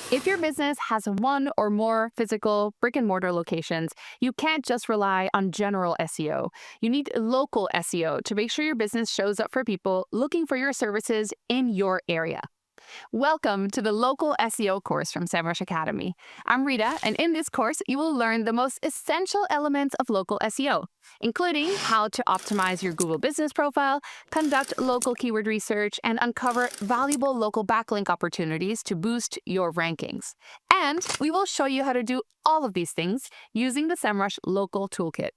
If your business has one or more physical brick and mortar locations, you can't just rely on general SEO. You need local SEO to make sure your business shows up for people looking for your services in your area. Welcome to the Local SEO course from Semrush Academy. I'm Rita, and in this course, you will learn the most essential elements of local SEO, including how to optimize your Google business profile, conduct local keyword research, and uncover valuable local backlink opportunities to boost your rankings. And we will show you how to do all of these things using the Semrush Local Toolkit.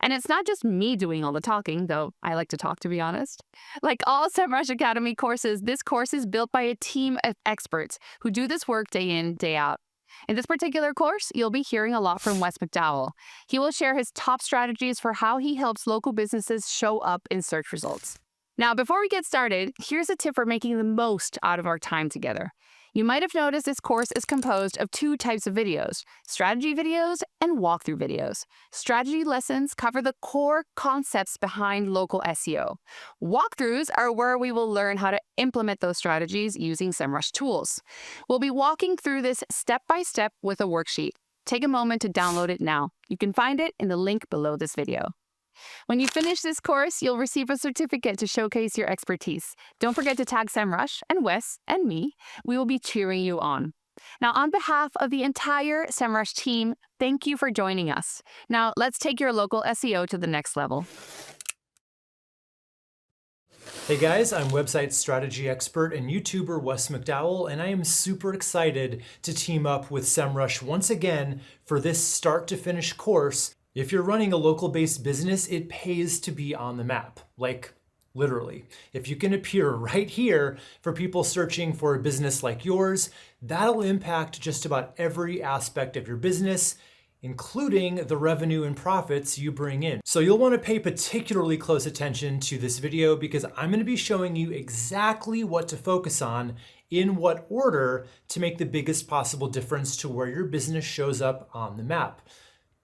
And it's not just me doing all the talking, though I like to talk, to be honest. Like all Semrush Academy courses, this course is built by a team of experts who do this work day in, day out. In this particular course, you'll be hearing a lot from Wes McDowell. He will share his top strategies for how he helps local businesses show up in search results. Now, before we get started, here's a tip for making the most out of our time together. You might have noticed this course is composed of two types of videos, strategy videos and walkthrough videos. Strategy lessons cover the core concepts behind local SEO. Walkthroughs are where we will learn how to implement those strategies using Semrush tools. We'll be walking through this step by step with a worksheet. Take a moment to download it now. You can find it in the link below this video. When you finish this course, you'll receive a certificate to showcase your expertise. Don't forget to tag Semrush and Wes and me. We will be cheering you on. Now, on behalf of the entire Semrush team, thank you for joining us. Now, let's take your local SEO to the next level. Hey guys, I'm website strategy expert and YouTuber Wes McDowell, and I am super excited to team up with Semrush once again for this start to finish course. If you're running a local-based business, it pays to be on the map, like literally. If you can appear right here for people searching for a business like yours, that'll impact just about every aspect of your business, including the revenue and profits you bring in. So you'll want to pay particularly close attention to this video because I'm going to be showing you exactly what to focus on in what order to make the biggest possible difference to where your business shows up on the map.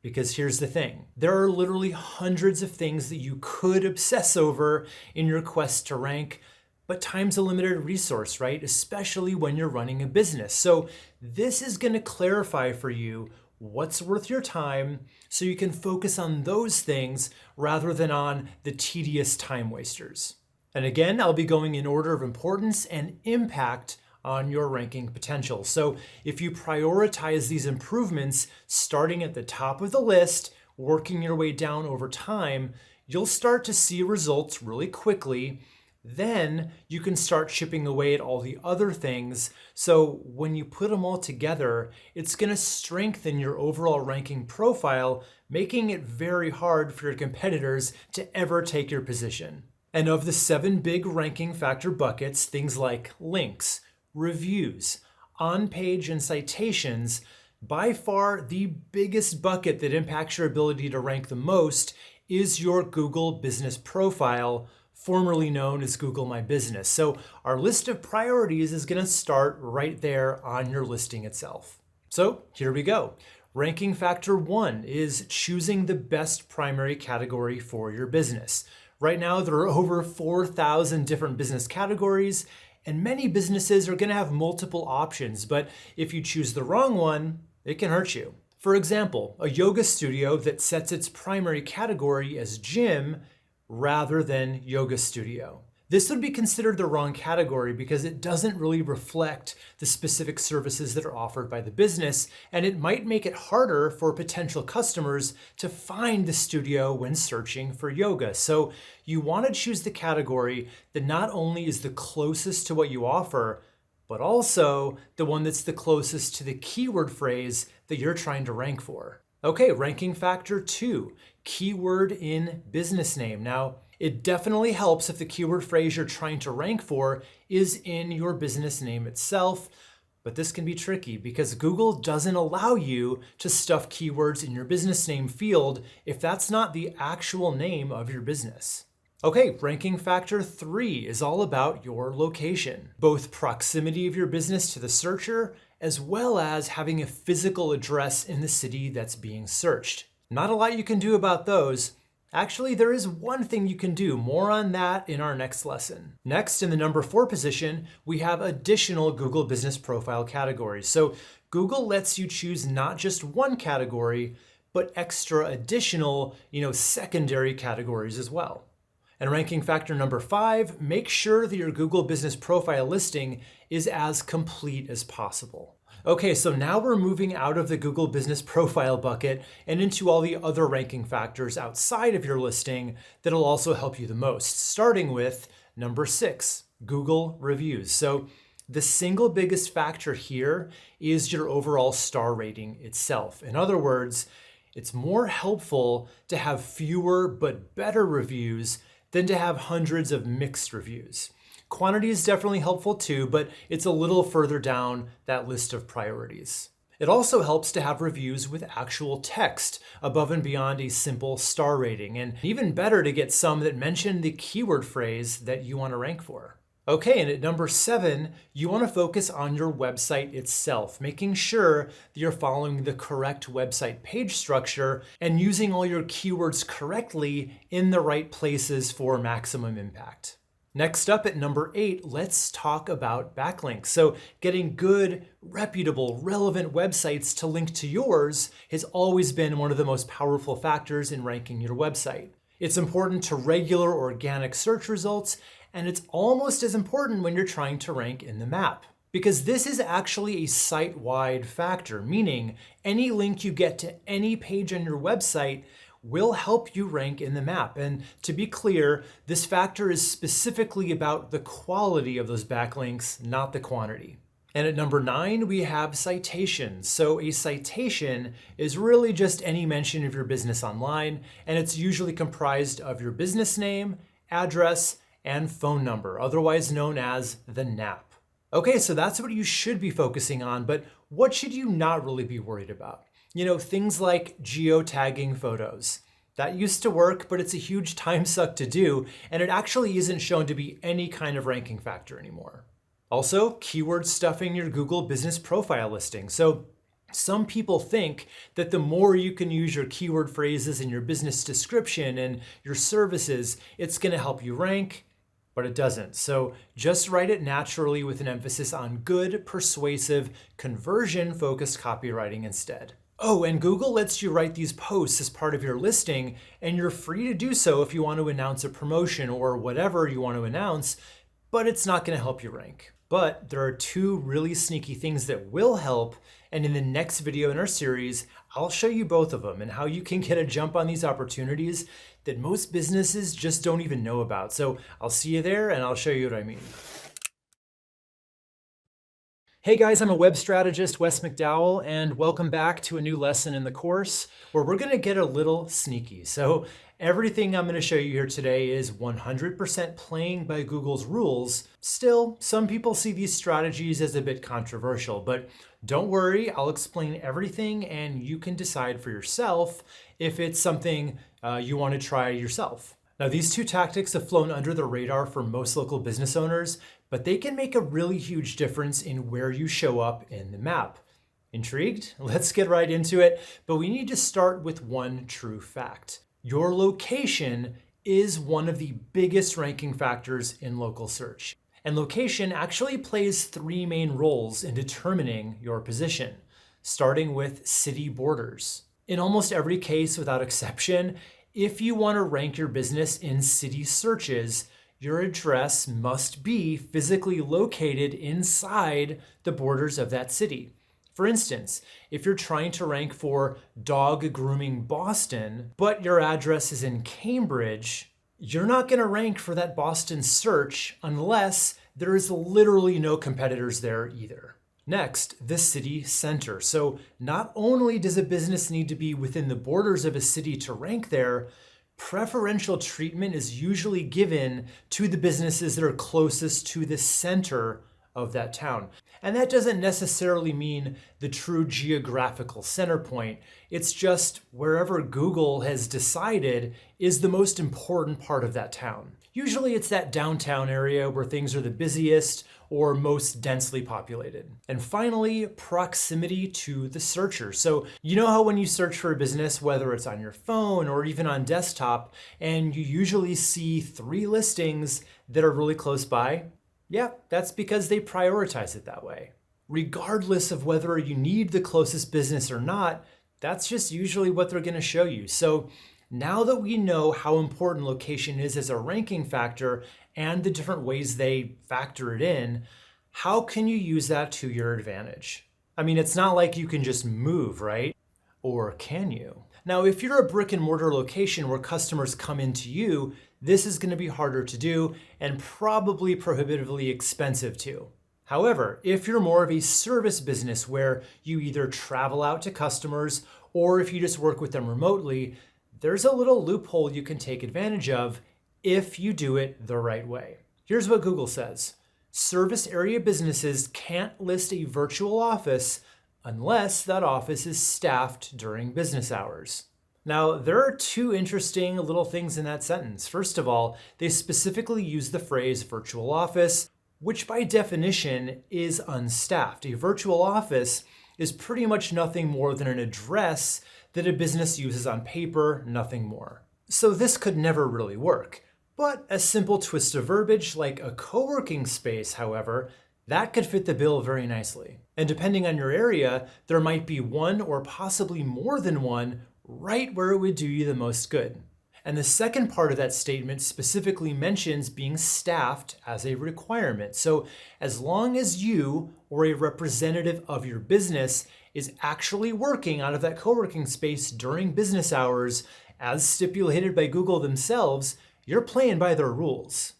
Because here's the thing, there are literally hundreds of things that you could obsess over in your quest to rank, but time's a limited resource, right? Especially when you're running a business. So this is going to clarify for you what's worth your time so you can focus on those things rather than on the tedious time wasters. And again, I'll be going in order of importance and impact on your ranking potential. So if you prioritize these improvements, starting at the top of the list, working your way down over time, you'll start to see results really quickly. Then you can start chipping away at all the other things. So when you put them all together, it's going to strengthen your overall ranking profile, making it very hard for your competitors to ever take your position. And of the 7 big ranking factor buckets, things like links, reviews, on-page and citations, by far the biggest bucket that impacts your ability to rank the most is your Google business profile, formerly known as Google My Business. So our list of priorities is going to start right there on your listing itself. So here we go. Ranking factor 1 is choosing the best primary category for your business. Right now, there are over 4,000 different business categories, and many businesses are going to have multiple options, but if you choose the wrong one, it can hurt you. For example, a yoga studio that sets its primary category as gym rather than yoga studio. This would be considered the wrong category because it doesn't really reflect the specific services that are offered by the business, and it might make it harder for potential customers to find the studio when searching for yoga. So you want to choose the category that not only is the closest to what you offer, but also the one that's the closest to the keyword phrase that you're trying to rank for. Okay, ranking factor 2, keyword in business name. Now, it definitely helps if the keyword phrase you're trying to rank for is in your business name itself, but this can be tricky because Google doesn't allow you to stuff keywords in your business name field if that's not the actual name of your business. Okay, ranking factor 3 is all about your location, both proximity of your business to the searcher as well as having a physical address in the city that's being searched. Not a lot you can do about those. Actually, there is one thing you can do. More on that in our next lesson. Next, in the number 4 position, we have additional Google Business Profile categories. So Google lets you choose not just one category, but extra additional, secondary categories as well. And ranking factor number 5, make sure that your Google Business Profile listing is as complete as possible. Okay, so now we're moving out of the Google Business Profile bucket and into all the other ranking factors outside of your listing that'll also help you the most, starting with number 6, Google reviews. So the single biggest factor here is your overall star rating itself. In other words, it's more helpful to have fewer but better reviews than to have hundreds of mixed reviews. Quantity is definitely helpful too, but it's a little further down that list of priorities. It also helps to have reviews with actual text above and beyond a simple star rating, and even better to get some that mention the keyword phrase that you want to rank for. Okay, and at number 7, you want to focus on your website itself, making sure that you're following the correct website page structure and using all your keywords correctly in the right places for maximum impact. Next up at number 8, let's talk about backlinks. So getting good, reputable, relevant websites to link to yours has always been one of the most powerful factors in ranking your website. It's important to regular organic search results, and it's almost as important when you're trying to rank in the map. Because this is actually a site-wide factor, meaning any link you get to any page on your website will help you rank in the map. And to be clear, this factor is specifically about the quality of those backlinks, not the quantity. And at number 9, we have citations. So a citation is really just any mention of your business online, and it's usually comprised of your business name, address, and phone number, otherwise known as the NAP. Okay, so that's what you should be focusing on, but what should you not really be worried about? Things like geotagging photos. That used to work, but it's a huge time suck to do, and it actually isn't shown to be any kind of ranking factor anymore. Also, keyword stuffing your Google Business Profile listing. So some people think that the more you can use your keyword phrases in your business description and your services, it's going to help you rank, but it doesn't. So just write it naturally with an emphasis on good, persuasive, conversion-focused copywriting instead. Oh, and Google lets you write these posts as part of your listing, and you're free to do so if you want to announce a promotion or whatever you want to announce, but it's not going to help you rank. But there are 2 really sneaky things that will help, and in the next video in our series, I'll show you both of them and how you can get a jump on these opportunities that most businesses just don't even know about. So I'll see you there, and I'll show you what I mean. Hey guys, I'm a web strategist, Wes McDowell, and welcome back to a new lesson in the course where we're going to get a little sneaky. So everything I'm going to show you here today is 100% playing by Google's rules. Still, some people see these strategies as a bit controversial, but don't worry, I'll explain everything and you can decide for yourself if it's something you want to try yourself. Now, these 2 tactics have flown under the radar for most local business owners, but they can make a really huge difference in where you show up in the map. Intrigued? Let's get right into it, but we need to start with one true fact. Your location is one of the biggest ranking factors in local search. And location actually plays 3 main roles in determining your position, starting with city borders. In almost every case, without exception, if you want to rank your business in city searches, your address must be physically located inside the borders of that city. For instance, if you're trying to rank for dog grooming Boston, but your address is in Cambridge, you're not going to rank for that Boston search unless there is literally no competitors there either. Next, the city center. So not only does a business need to be within the borders of a city to rank there, preferential treatment is usually given to the businesses that are closest to the center of that town. And that doesn't necessarily mean the true geographical center point. It's just wherever Google has decided is the most important part of that town. Usually it's that downtown area where things are the busiest or most densely populated. And finally, proximity to the searcher. So you know how when you search for a business, whether it's on your phone or even on desktop, and you usually see 3 listings that are really close by? Yeah, that's because they prioritize it that way. Regardless of whether you need the closest business or not, that's just usually what they're going to show you. So now that we know how important location is as a ranking factor and the different ways they factor it in, how can you use that to your advantage? I mean, it's not like you can just move, right? Or can you? Now, if you're a brick and mortar location where customers come into you, this is going to be harder to do and probably prohibitively expensive too. However, if you're more of a service business where you either travel out to customers or if you just work with them remotely, there's a little loophole you can take advantage of if you do it the right way. Here's what Google says. Service area businesses can't list a virtual office unless that office is staffed during business hours. Now, there are 2 interesting little things in that sentence. First of all, they specifically use the phrase virtual office, which by definition is unstaffed. A virtual office is pretty much nothing more than an address that a business uses on paper, nothing more. So this could never really work. But a simple twist of verbiage like a co-working space, however, that could fit the bill very nicely. And depending on your area, there might be one or possibly more than one right where it would do you the most good. And the second part of that statement specifically mentions being staffed as a requirement. So as long as you or a representative of your business is actually working out of that co-working space during business hours, as stipulated by Google themselves, you're playing by their rules.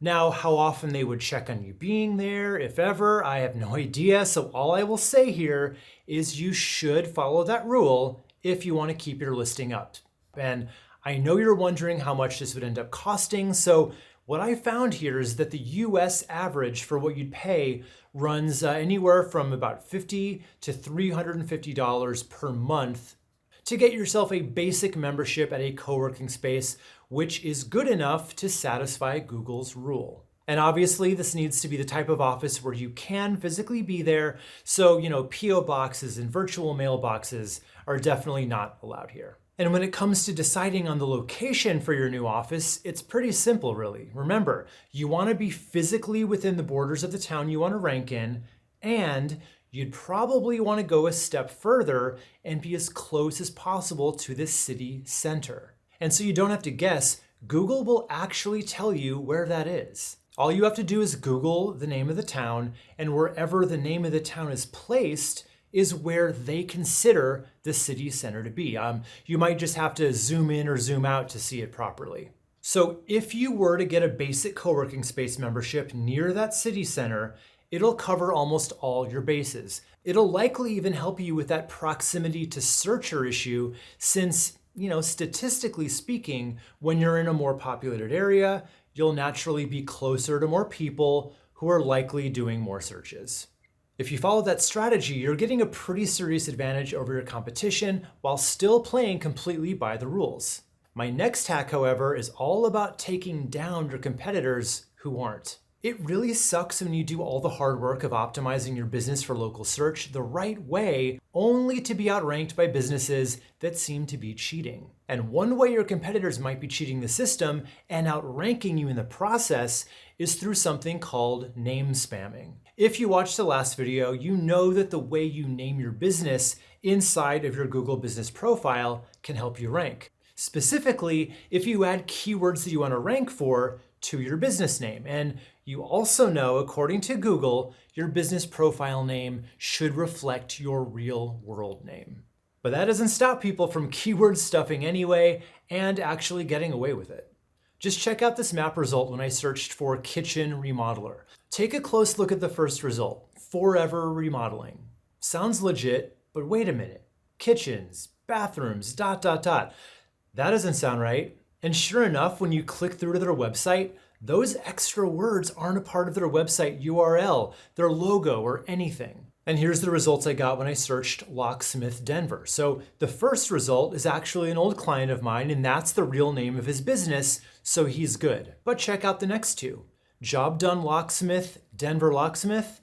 Now, how often they would check on you being there, if ever, I have no idea. So all I will say here is you should follow that rule if you want to keep your listing up. And I know you're wondering how much this would end up costing. So what I found here is that the US average for what you'd pay runs anywhere from about $50 to $350 per month to get yourself a basic membership at a co-working space, which is good enough to satisfy Google's rule. And obviously this needs to be the type of office where you can physically be there. So, PO boxes and virtual mailboxes are definitely not allowed here. And when it comes to deciding on the location for your new office, it's pretty simple, really. Remember, you want to be physically within the borders of the town you want to rank in, and you'd probably want to go a step further and be as close as possible to the city center. And so you don't have to guess, Google will actually tell you where that is. All you have to do is Google the name of the town, and wherever the name of the town is placed is where they consider the city center to be. You might just have to zoom in or zoom out to see it properly. So if you were to get a basic co-working space membership near that city center, it'll cover almost all your bases. It'll likely even help you with that proximity to searcher issue since, statistically speaking, when you're in a more populated area, you'll naturally be closer to more people who are likely doing more searches. If you follow that strategy, you're getting a pretty serious advantage over your competition while still playing completely by the rules. My next hack, however, is all about taking down your competitors who aren't. It really sucks when you do all the hard work of optimizing your business for local search the right way, only to be outranked by businesses that seem to be cheating. And one way your competitors might be cheating the system and outranking you in the process is through something called name spamming. If you watched the last video, you know that the way you name your business inside of your Google business profile can help you rank. Specifically, if you add keywords that you want to rank for to your business name. And you also know, according to Google, your business profile name should reflect your real world name. But that doesn't stop people from keyword stuffing anyway and actually getting away with it. Just check out this map result when I searched for kitchen remodeler. Take a close look at the first result, forever remodeling. Sounds legit, but wait a minute. Kitchens, bathrooms, ... That doesn't sound right. And sure enough, when you click through to their website, Those extra words aren't a part of their website URL, their logo, or anything. And here's the results I got when I searched Locksmith Denver. So the first result is actually an old client of mine, and that's the real name of his business, so he's good. But check out the next two. Job Done Locksmith, Denver Locksmith,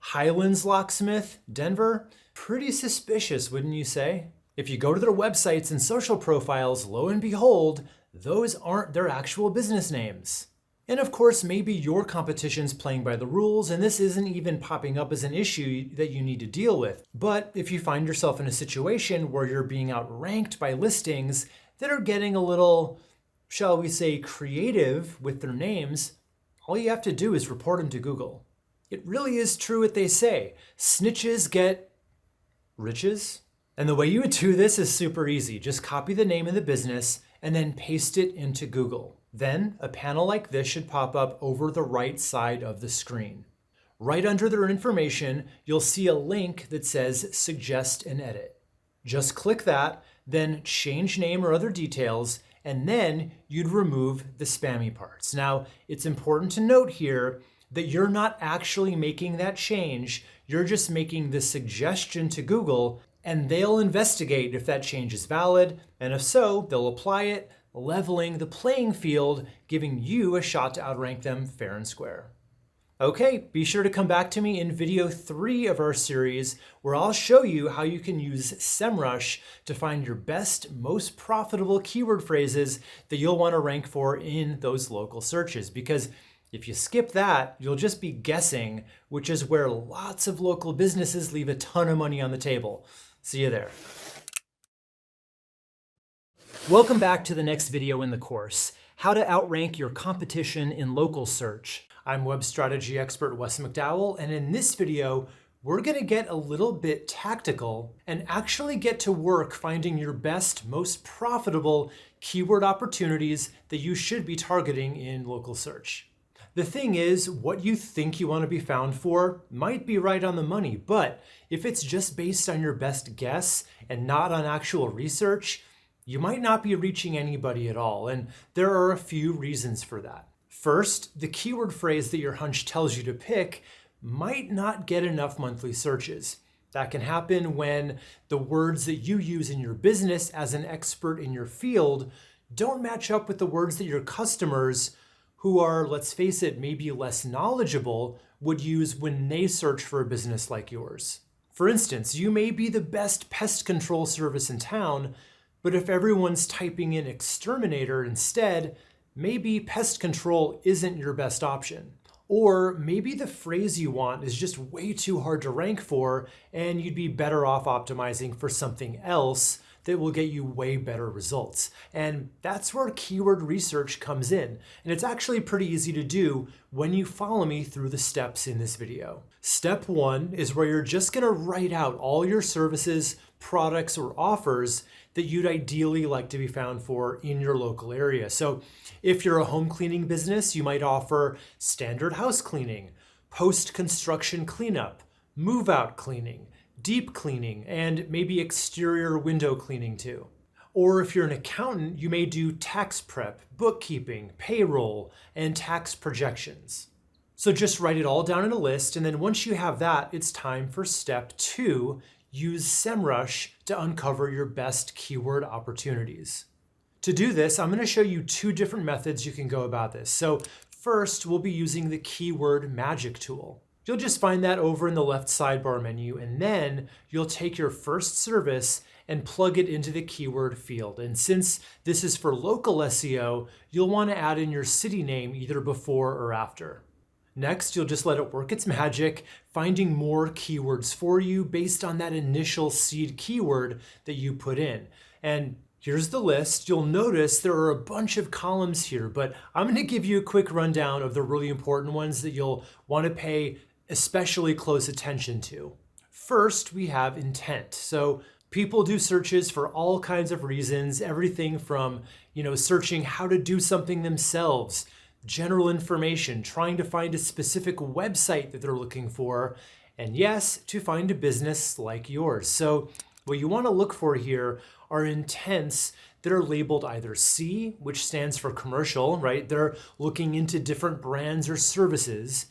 Highlands Locksmith, Denver. Pretty suspicious, wouldn't you say? If you go to their websites and social profiles, lo and behold, those aren't their actual business names. And of course, maybe your competition's playing by the rules and this isn't even popping up as an issue that you need to deal with. But if you find yourself in a situation where you're being outranked by listings that are getting a little, shall we say, creative with their names, all you have to do is report them to Google. It really is true what they say. Snitches get riches. And the way you would do this is super easy. Just copy the name of the business and then paste it into Google. Then a panel like this should pop up over the right side of the screen. Right under their information, you'll see a link that says Suggest an Edit. Just click that, then change name or other details, and then you'd remove the spammy parts. Now, it's important to note here that you're not actually making that change. You're just making the suggestion to Google, and they'll investigate if that change is valid, and if so, they'll apply it, leveling the playing field, giving you a shot to outrank them fair and square. Okay, be sure to come back to me in video 3 of our series, where I'll show you how you can use Semrush to find your best, most profitable keyword phrases that you'll want to rank for in those local searches. Because if you skip that, you'll just be guessing, which is where lots of local businesses leave a ton of money on the table. See you there. Welcome back to the next video in the course, How to Outrank Your Competition in Local Search. I'm web strategy expert Wes McDowell, and in this video, we're going to get a little bit tactical and actually get to work finding your best, most profitable keyword opportunities that you should be targeting in local search. The thing is, what you think you want to be found for might be right on the money, but if it's just based on your best guess and not on actual research, you might not be reaching anybody at all, and there are a few reasons for that. First, the keyword phrase that your hunch tells you to pick might not get enough monthly searches. That can happen when the words that you use in your business as an expert in your field don't match up with the words that your customers, who are, let's face it, maybe less knowledgeable, would use when they search for a business like yours. For instance, you may be the best pest control service in town, but if everyone's typing in exterminator instead, maybe pest control isn't your best option. Or maybe the phrase you want is just way too hard to rank for, and you'd be better off optimizing for something else that will get you way better results. And that's where keyword research comes in. And it's actually pretty easy to do when you follow me through the steps in this video. Step 1 is where you're just gonna write out all your services, products, or offers that you'd ideally like to be found for in your local area. So if you're a home cleaning business, you might offer standard house cleaning, post-construction cleanup, move-out cleaning, deep cleaning, and maybe exterior window cleaning too. Or if you're an accountant, you may do tax prep, bookkeeping, payroll, and tax projections. So just write it all down in a list, and then once you have that, it's time for step 2. Use Semrush to uncover your best keyword opportunities. To do this, I'm going to show you 2 different methods you can go about this. So first, we'll be using the keyword magic tool. You'll just find that over in the left sidebar menu, and then you'll take your first service and plug it into the keyword field. And since this is for local SEO, you'll want to add in your city name either before or after. Next, you'll just let it work its magic, finding more keywords for you based on that initial seed keyword that you put in. And here's the list. You'll notice there are a bunch of columns here, but I'm going to give you a quick rundown of the really important ones that you'll want to pay especially close attention to. First, we have intent. So people do searches for all kinds of reasons, everything from, searching how to do something themselves, general information, trying to find a specific website that they're looking for, and yes, to find a business like yours. So what you want to look for here are intents that are labeled either C, which stands for commercial, right? They're looking into different brands or services,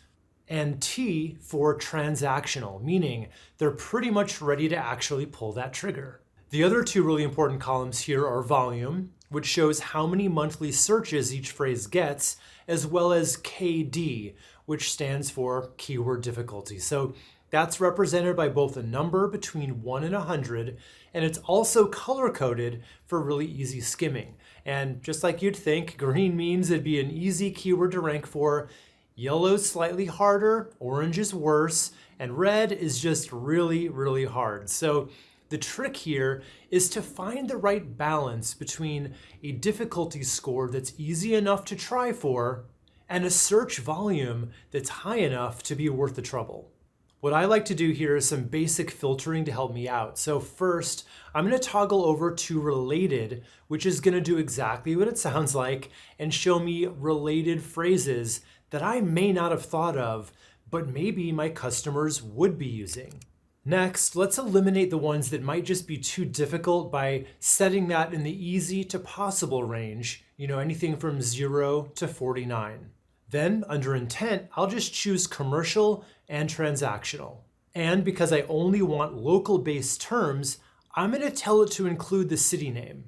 and T for transactional, meaning they're pretty much ready to actually pull that trigger. The other two really important columns here are volume, which shows how many monthly searches each phrase gets, as well as KD, which stands for keyword difficulty. So that's represented by both a number between 1 and 100, and it's also color-coded for really easy skimming. And just like you'd think, green means it'd be an easy keyword to rank for, yellow's slightly harder, orange is worse, and red is just really, really hard. So the trick here is to find the right balance between a difficulty score that's easy enough to try for and a search volume that's high enough to be worth the trouble. What I like to do here is some basic filtering to help me out. So first, I'm going to toggle over to related, which is going to do exactly what it sounds like and show me related phrases that I may not have thought of, but maybe my customers would be using. Next, let's eliminate the ones that might just be too difficult by setting that in the easy to possible range, anything from 0 to 49. Then, under intent, I'll just choose commercial and transactional. And because I only want local-based terms, I'm going to tell it to include the city name.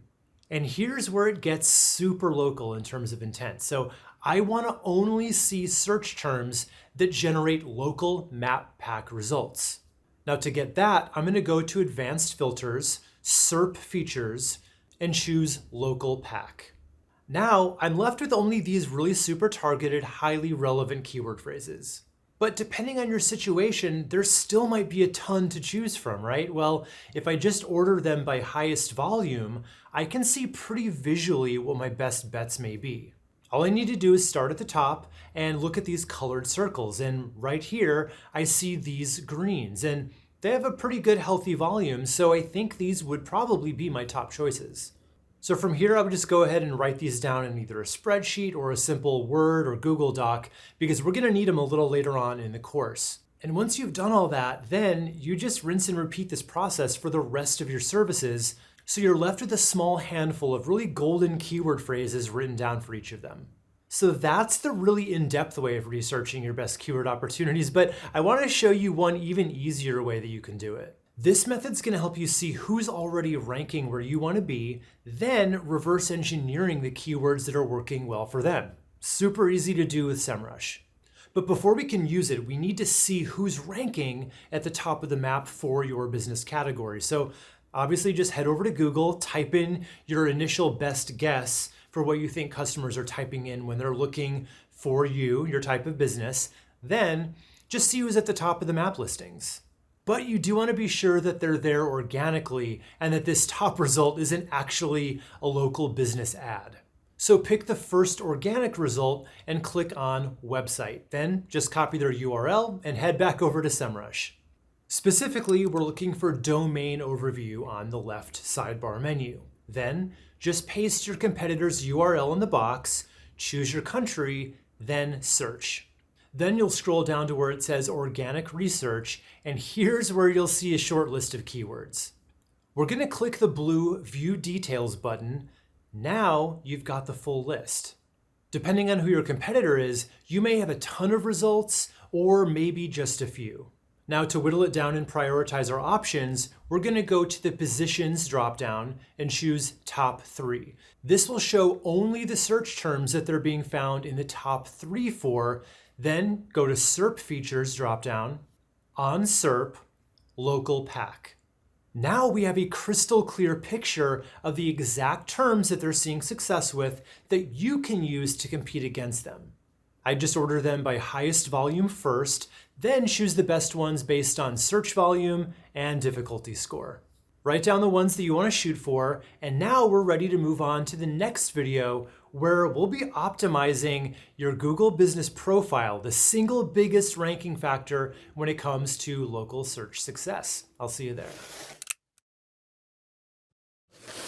And here's where it gets super local in terms of intent. So I want to only see search terms that generate local map pack results. Now to get that, I'm going to go to Advanced Filters, SERP Features, and choose Local Pack. Now I'm left with only these really super targeted, highly relevant keyword phrases. But depending on your situation, there still might be a ton to choose from, right? Well, if I just order them by highest volume, I can see pretty visually what my best bets may be. All I need to do is start at the top and look at these colored circles. And right here, I see these greens, and they have a pretty good healthy volume, so I think these would probably be my top choices. So from here, I would just go ahead and write these down in either a spreadsheet or a simple Word or Google Doc, because we're gonna need them a little later on in the course. And once you've done all that, then you just rinse and repeat this process for the rest of your services, so you're left with a small handful of really golden keyword phrases written down for each of them. So that's the really in-depth way of researching your best keyword opportunities, but I want to show you one even easier way that you can do it. This method's going to help you see who's already ranking where you want to be, then reverse engineering the keywords that are working well for them. Super easy to do with Semrush. But before we can use it, we need to see who's ranking at the top of the map for your business category. So obviously just head over to Google, type in your initial best guess for what you think customers are typing in when they're looking for you, your type of business. Then just see who's at the top of the map listings. But you do want to be sure that they're there organically and that this top result isn't actually a local business ad. So pick the first organic result and click on website. Then just copy their URL and head back over to Semrush. Specifically, we're looking for domain overview on the left sidebar menu. Then just paste your competitor's URL in the box, choose your country, then search. Then you'll scroll down to where it says organic research, and here's where you'll see a short list of keywords. We're going to click the blue View Details button. Now you've got the full list. Depending on who your competitor is, you may have a ton of results or maybe just a few. Now to whittle it down and prioritize our options, we're going to go to the Positions dropdown and choose Top 3. This will show only the search terms that they're being found in the top 3 for. Then go to SERP Features dropdown, on SERP, Local Pack. Now we have a crystal clear picture of the exact terms that they're seeing success with that you can use to compete against them. I just order them by highest volume first, then choose the best ones based on search volume and difficulty score. Write down the ones that you want to shoot for, and now we're ready to move on to the next video where we'll be optimizing your Google Business Profile, the single biggest ranking factor when it comes to local search success. I'll see you there.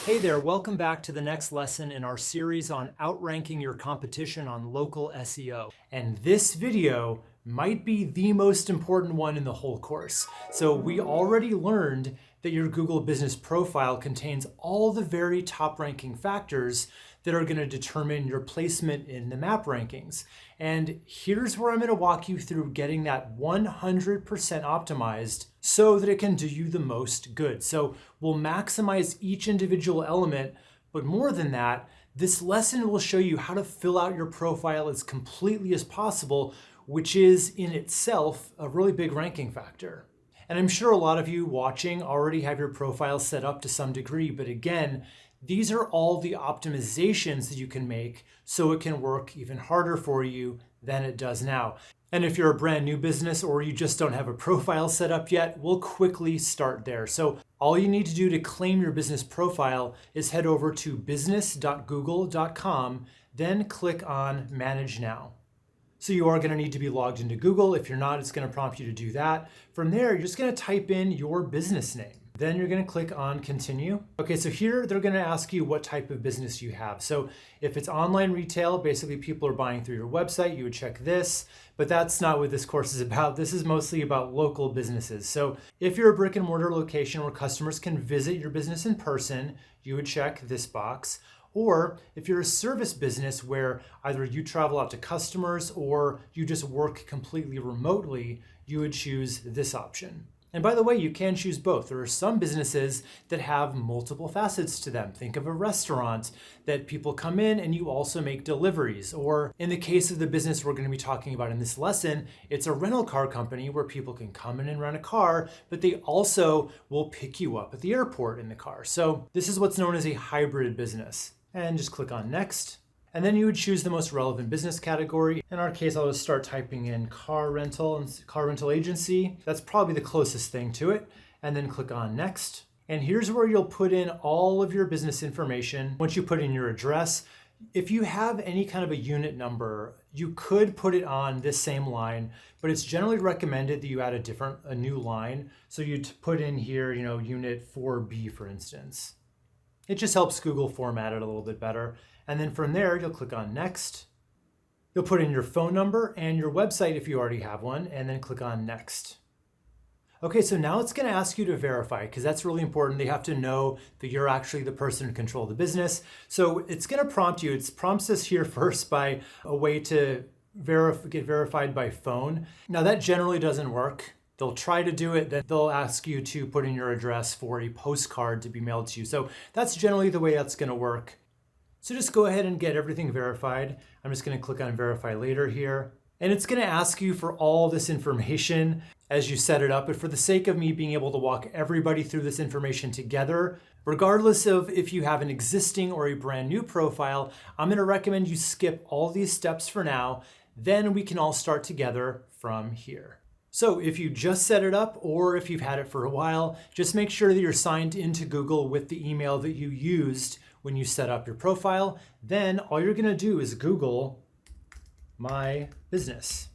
Hey there, welcome back to the next lesson in our series on outranking your competition on local SEO. And this video might be the most important one in the whole course. So we already learned that your Google business profile contains all the very top ranking factors that are going to determine your placement in the map rankings. And here's where I'm going to walk you through getting that 100% optimized so that it can do you the most good. So we'll maximize each individual element, but more than that, this lesson will show you how to fill out your profile as completely as possible, which is in itself a really big ranking factor. And I'm sure a lot of you watching already have your profile set up to some degree, but again, these are all the optimizations that you can make so it can work even harder for you than it does now. And if you're a brand new business or you just don't have a profile set up yet, we'll quickly start there. So all you need to do to claim your business profile is head over to business.google.com, then click on Manage Now. So you are going to need to be logged into Google. If you're not, it's going to prompt you to do that. From there, you're just going to type in your business name. Then you're going to click on Continue. Okay, so here they're going to ask you what type of business you have. So if it's online retail, basically people are buying through your website, you would check this, but that's not what this course is about. This is mostly about local businesses. So if you're a brick and mortar location where customers can visit your business in person, you would check this box. Or if you're a service business where either you travel out to customers or you just work completely remotely, you would choose this option. And by the way, you can choose both. There are some businesses that have multiple facets to them. Think of a restaurant that people come in and you also make deliveries. Or in the case of the business we're going to be talking about in this lesson, it's a rental car company where people can come in and rent a car, but they also will pick you up at the airport in the car. So this is what's known as a hybrid business. And just click on Next. And then you would choose the most relevant business category. In our case, I'll just start typing in car rental and car rental agency. That's probably the closest thing to it. And then click on Next. And here's where you'll put in all of your business information. Once you put in your address, if you have any kind of a unit number, you could put it on this same line, but it's generally recommended that you add a new line. So you'd put in here, unit 4B, for instance. It just helps Google format it a little bit better. And then from there, you'll click on Next. You'll put in your phone number and your website if you already have one, and then click on Next. Okay, so now it's going to ask you to verify because that's really important. They have to know that you're actually the person in control of the business. So it's going to prompt you. It prompts us here first by a way to get verified by phone. Now that generally doesn't work. They'll try to do it, then they'll ask you to put in your address for a postcard to be mailed to you. So that's generally the way that's going to work. So just go ahead and get everything verified. I'm just going to click on Verify Later here. And it's going to ask you for all this information as you set it up. But for the sake of me being able to walk everybody through this information together, regardless of if you have an existing or a brand new profile, I'm going to recommend you skip all these steps for now. Then we can all start together from here. So if you just set it up or if you've had it for a while, just make sure that you're signed into Google with the email that you used when you set up your profile. Then all you're going to do is Google My Business.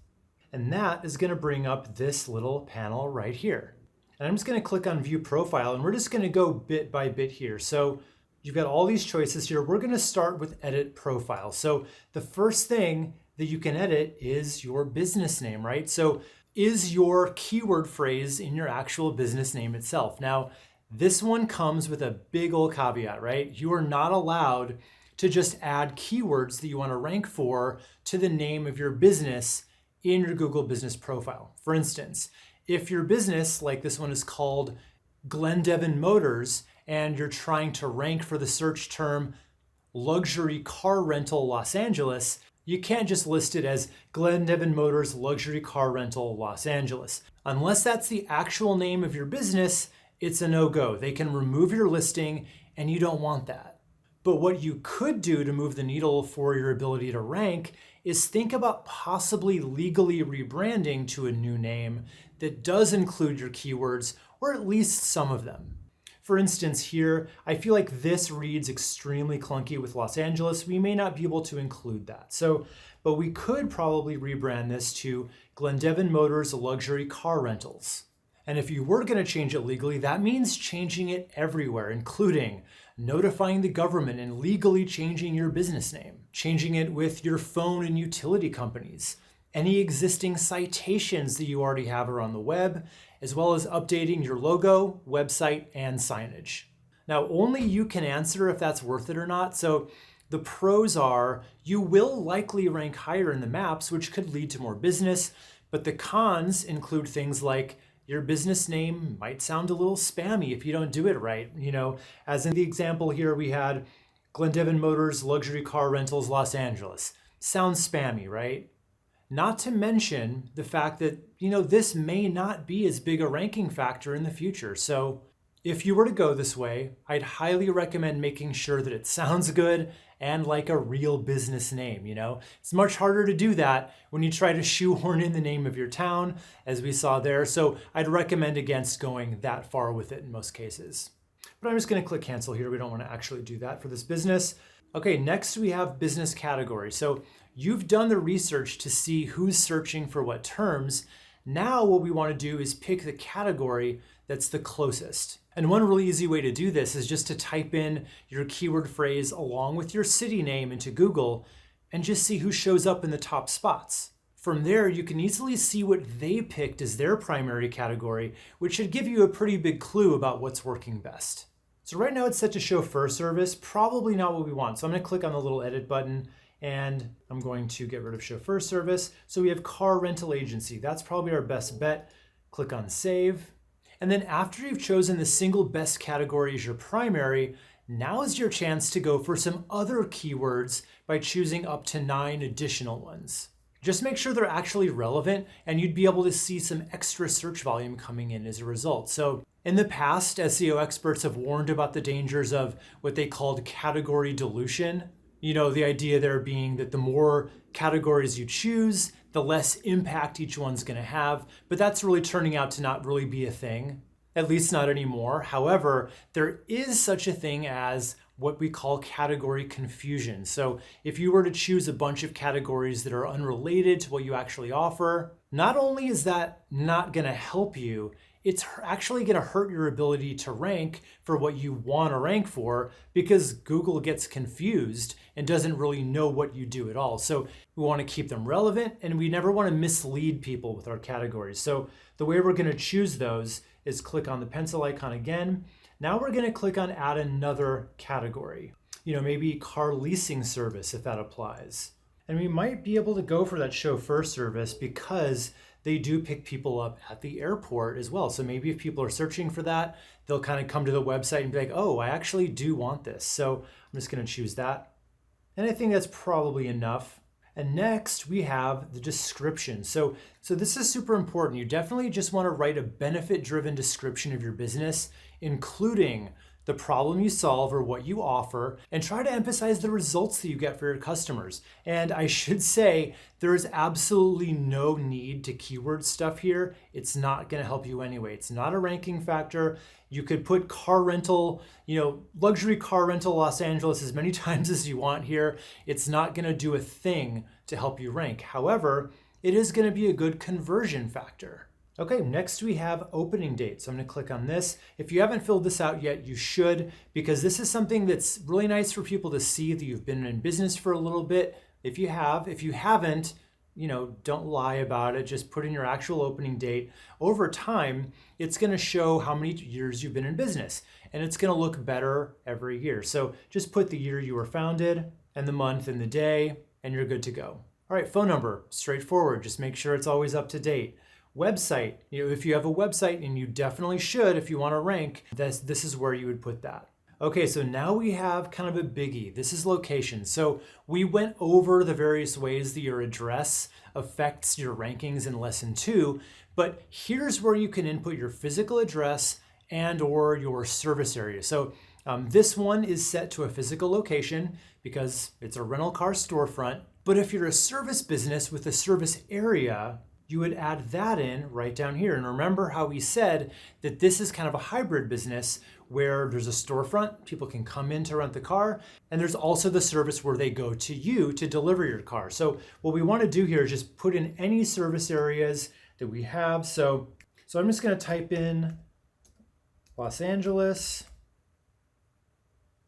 And that is going to bring up this little panel right here. And I'm just going to click on View Profile and we're just going to go bit by bit here. So you've got all these choices here. We're going to start with Edit Profile. So the first thing that you can edit is your business name, right? So is your keyword phrase in your actual business name itself. Now, this one comes with a big old caveat, right? You are not allowed to just add keywords that you want to rank for to the name of your business in your Google business profile. For instance, if your business, like this one is called Glendevin Motors, and you're trying to rank for the search term luxury car rental Los Angeles, you can't just list it as Glendevin Motors Luxury Car Rental Los Angeles. Unless that's the actual name of your business, it's a no-go. They can remove your listing and you don't want that. But what you could do to move the needle for your ability to rank is think about possibly legally rebranding to a new name that does include your keywords, or at least some of them. For instance, here, I feel like this reads extremely clunky with Los Angeles. We may not be able to include that. But we could probably rebrand this to Glendevin Motors Luxury Car Rentals. And if you were going to change it legally, that means changing it everywhere, including notifying the government and legally changing your business name, changing it with your phone and utility companies, any existing citations that you already have are on the web, as well as updating your logo, website, and signage. Now, only you can answer if that's worth it or not. So the pros are you will likely rank higher in the maps, which could lead to more business, but the cons include things like your business name might sound a little spammy if you don't do it right. As in the example here, we had Glendiven Motors Luxury Car Rentals Los Angeles. Sounds spammy, right? Not to mention the fact that, this may not be as big a ranking factor in the future. So if you were to go this way, I'd highly recommend making sure that it sounds good and like a real business name. It's much harder to do that when you try to shoehorn in the name of your town, as we saw there. So I'd recommend against going that far with it in most cases. But I'm just going to click cancel here. We don't want to actually do that for this business. Okay, next we have business category. So you've done the research to see who's searching for what terms. Now what we want to do is pick the category that's the closest. And one really easy way to do this is just to type in your keyword phrase along with your city name into Google and just see who shows up in the top spots. From there, you can easily see what they picked as their primary category, which should give you a pretty big clue about what's working best. So right now it's set to chauffeur service, probably not what we want. So I'm going to click on the little edit button and I'm going to get rid of chauffeur service. So we have car rental agency. That's probably our best bet. Click on save. And then after you've chosen the single best category as your primary, now is your chance to go for some other keywords by choosing up to 9 additional ones. Just make sure they're actually relevant and you'd be able to see some extra search volume coming in as a result. So in the past, SEO experts have warned about the dangers of what they called category dilution. The idea there being that the more categories you choose, the less impact each one's going to have. But that's really turning out to not really be a thing, at least not anymore. However, there is such a thing as what we call category confusion. So if you were to choose a bunch of categories that are unrelated to what you actually offer, not only is that not going to help you, it's actually going to hurt your ability to rank for what you want to rank for because Google gets confused and doesn't really know what you do at all. So we want to keep them relevant and we never want to mislead people with our categories. So the way we're going to choose those is click on the pencil icon again. Now we're going to click on add another category. Maybe car leasing service if that applies. And we might be able to go for that chauffeur service because they do pick people up at the airport as well. So maybe if people are searching for that, they'll kind of come to the website and be like, oh, I actually do want this. So I'm just going to choose that. And I think that's probably enough. And next we have the description. So this is super important. You definitely just want to write a benefit-driven description of your business, including the problem you solve or what you offer, and try to emphasize the results that you get for your customers. And I should say, there is absolutely no need to keyword stuff here. It's not going to help you anyway. It's not a ranking factor. You could put car rental, luxury car rental Los Angeles as many times as you want here. It's not going to do a thing to help you rank. However, it is going to be a good conversion factor. Okay, next we have opening date. So I'm going to click on this. If you haven't filled this out yet, you should, because this is something that's really nice for people to see that you've been in business for a little bit. If you haven't, don't lie about it. Just put in your actual opening date. Over time, it's going to show how many years you've been in business, and it's going to look better every year. So just put the year you were founded and the month and the day, and you're good to go. All right, phone number, straightforward. Just make sure it's always up to date. Website, if you have a website, and you definitely should if you want to rank, this is where you would put that. Okay, so now we have kind of a biggie. This is location. So we went over the various ways that your address affects your rankings in lesson 2, but here's where you can input your physical address and or your service area. So this one is set to a physical location because it's a rental car storefront. But if you're a service business with a service area, you would add that in right down here. And remember how we said that this is kind of a hybrid business where there's a storefront, people can come in to rent the car, and there's also the service where they go to you to deliver your car. So what we want to do here is just put in any service areas that we have. So I'm just going to type in Los Angeles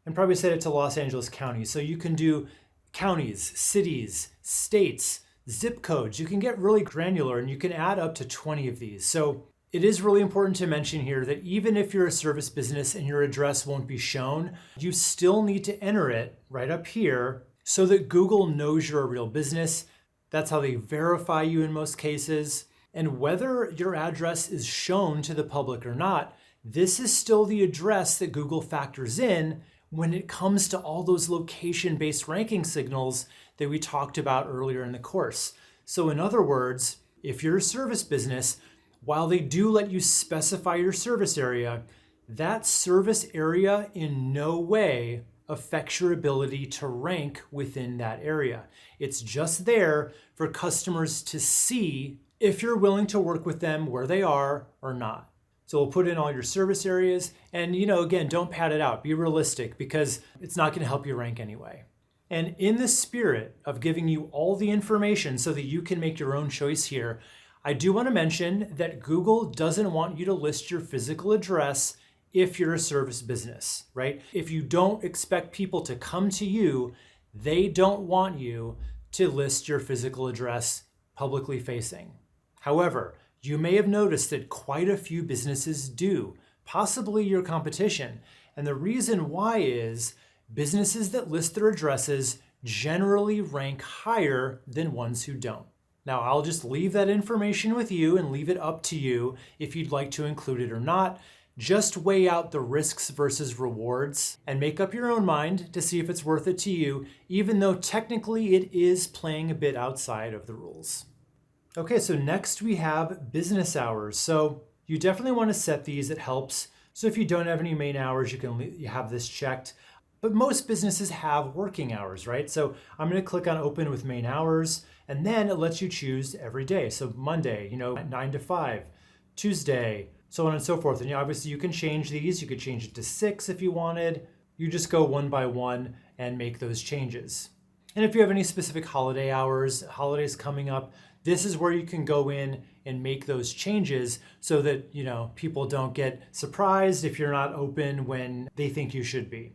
and probably set it to Los Angeles County. So you can do counties, cities, states, zip codes. You can get really granular and you can add up to 20 of these. So it is really important to mention here that even if you're a service business and your address won't be shown, you still need to enter it right up here so that Google knows you're a real business. That's how they verify you in most cases. And whether your address is shown to the public or not, this is still the address that Google factors in when it comes to all those location-based ranking signals that we talked about earlier in the course. So in other words, if you're a service business, while they do let you specify your service area, that service area in no way affects your ability to rank within that area. It's just there for customers to see if you're willing to work with them where they are or not. So we'll put in all your service areas and, again, don't pad it out. Be realistic because it's not going to help you rank anyway. And in the spirit of giving you all the information so that you can make your own choice here, I do want to mention that Google doesn't want you to list your physical address if you're a service business, right? If you don't expect people to come to you, they don't want you to list your physical address publicly facing. However, you may have noticed that quite a few businesses do, possibly your competition. And the reason why is businesses that list their addresses generally rank higher than ones who don't. Now, I'll just leave that information with you and leave it up to you if you'd like to include it or not. Just weigh out the risks versus rewards and make up your own mind to see if it's worth it to you, even though technically it is playing a bit outside of the rules. Okay, so next we have business hours. So you definitely want to set these, it helps. So if you don't have any main hours, you have this checked. But most businesses have working hours, right? So I'm going to click on open with main hours, and then it lets you choose every day. So Monday, 9 to 5, Tuesday, so on and so forth. And obviously you can change these. You could change it to 6 if you wanted. You just go one by one and make those changes. And if you have any specific holiday hours, holidays coming up, this is where you can go in and make those changes so that, people don't get surprised if you're not open when they think you should be.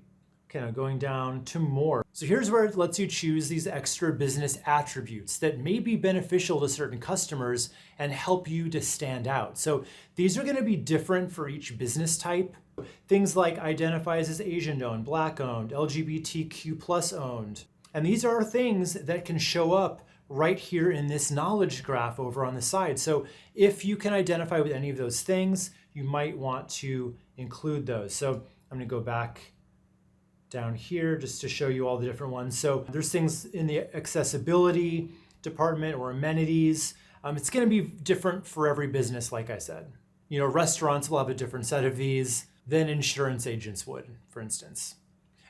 Okay, now going down to more. So here's where it lets you choose these extra business attributes that may be beneficial to certain customers and help you to stand out. So these are going to be different for each business type. Things like identifies as Asian owned, Black owned, LGBTQ plus owned. And these are things that can show up right here in this knowledge graph over on the side. So if you can identify with any of those things, you might want to include those. So I'm going to go back down here just to show you all the different ones. So there's things in the accessibility department or amenities. It's going to be different for every business, like I said. Restaurants will have a different set of these than insurance agents would, for instance.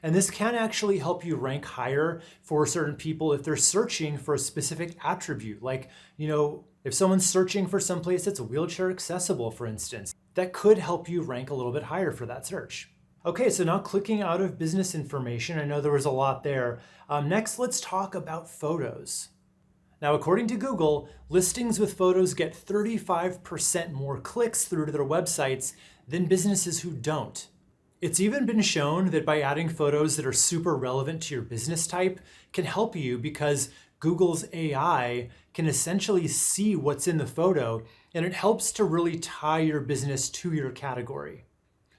And this can actually help you rank higher for certain people if they're searching for a specific attribute. Like, if someone's searching for someplace that's wheelchair accessible, for instance, that could help you rank a little bit higher for that search. Okay, so now clicking out of business information, I know there was a lot there. Next, let's talk about photos. Now, according to Google, listings with photos get 35% more clicks through to their websites than businesses who don't. It's even been shown that by adding photos that are super relevant to your business type can help you because Google's AI can essentially see what's in the photo, and it helps to really tie your business to your category.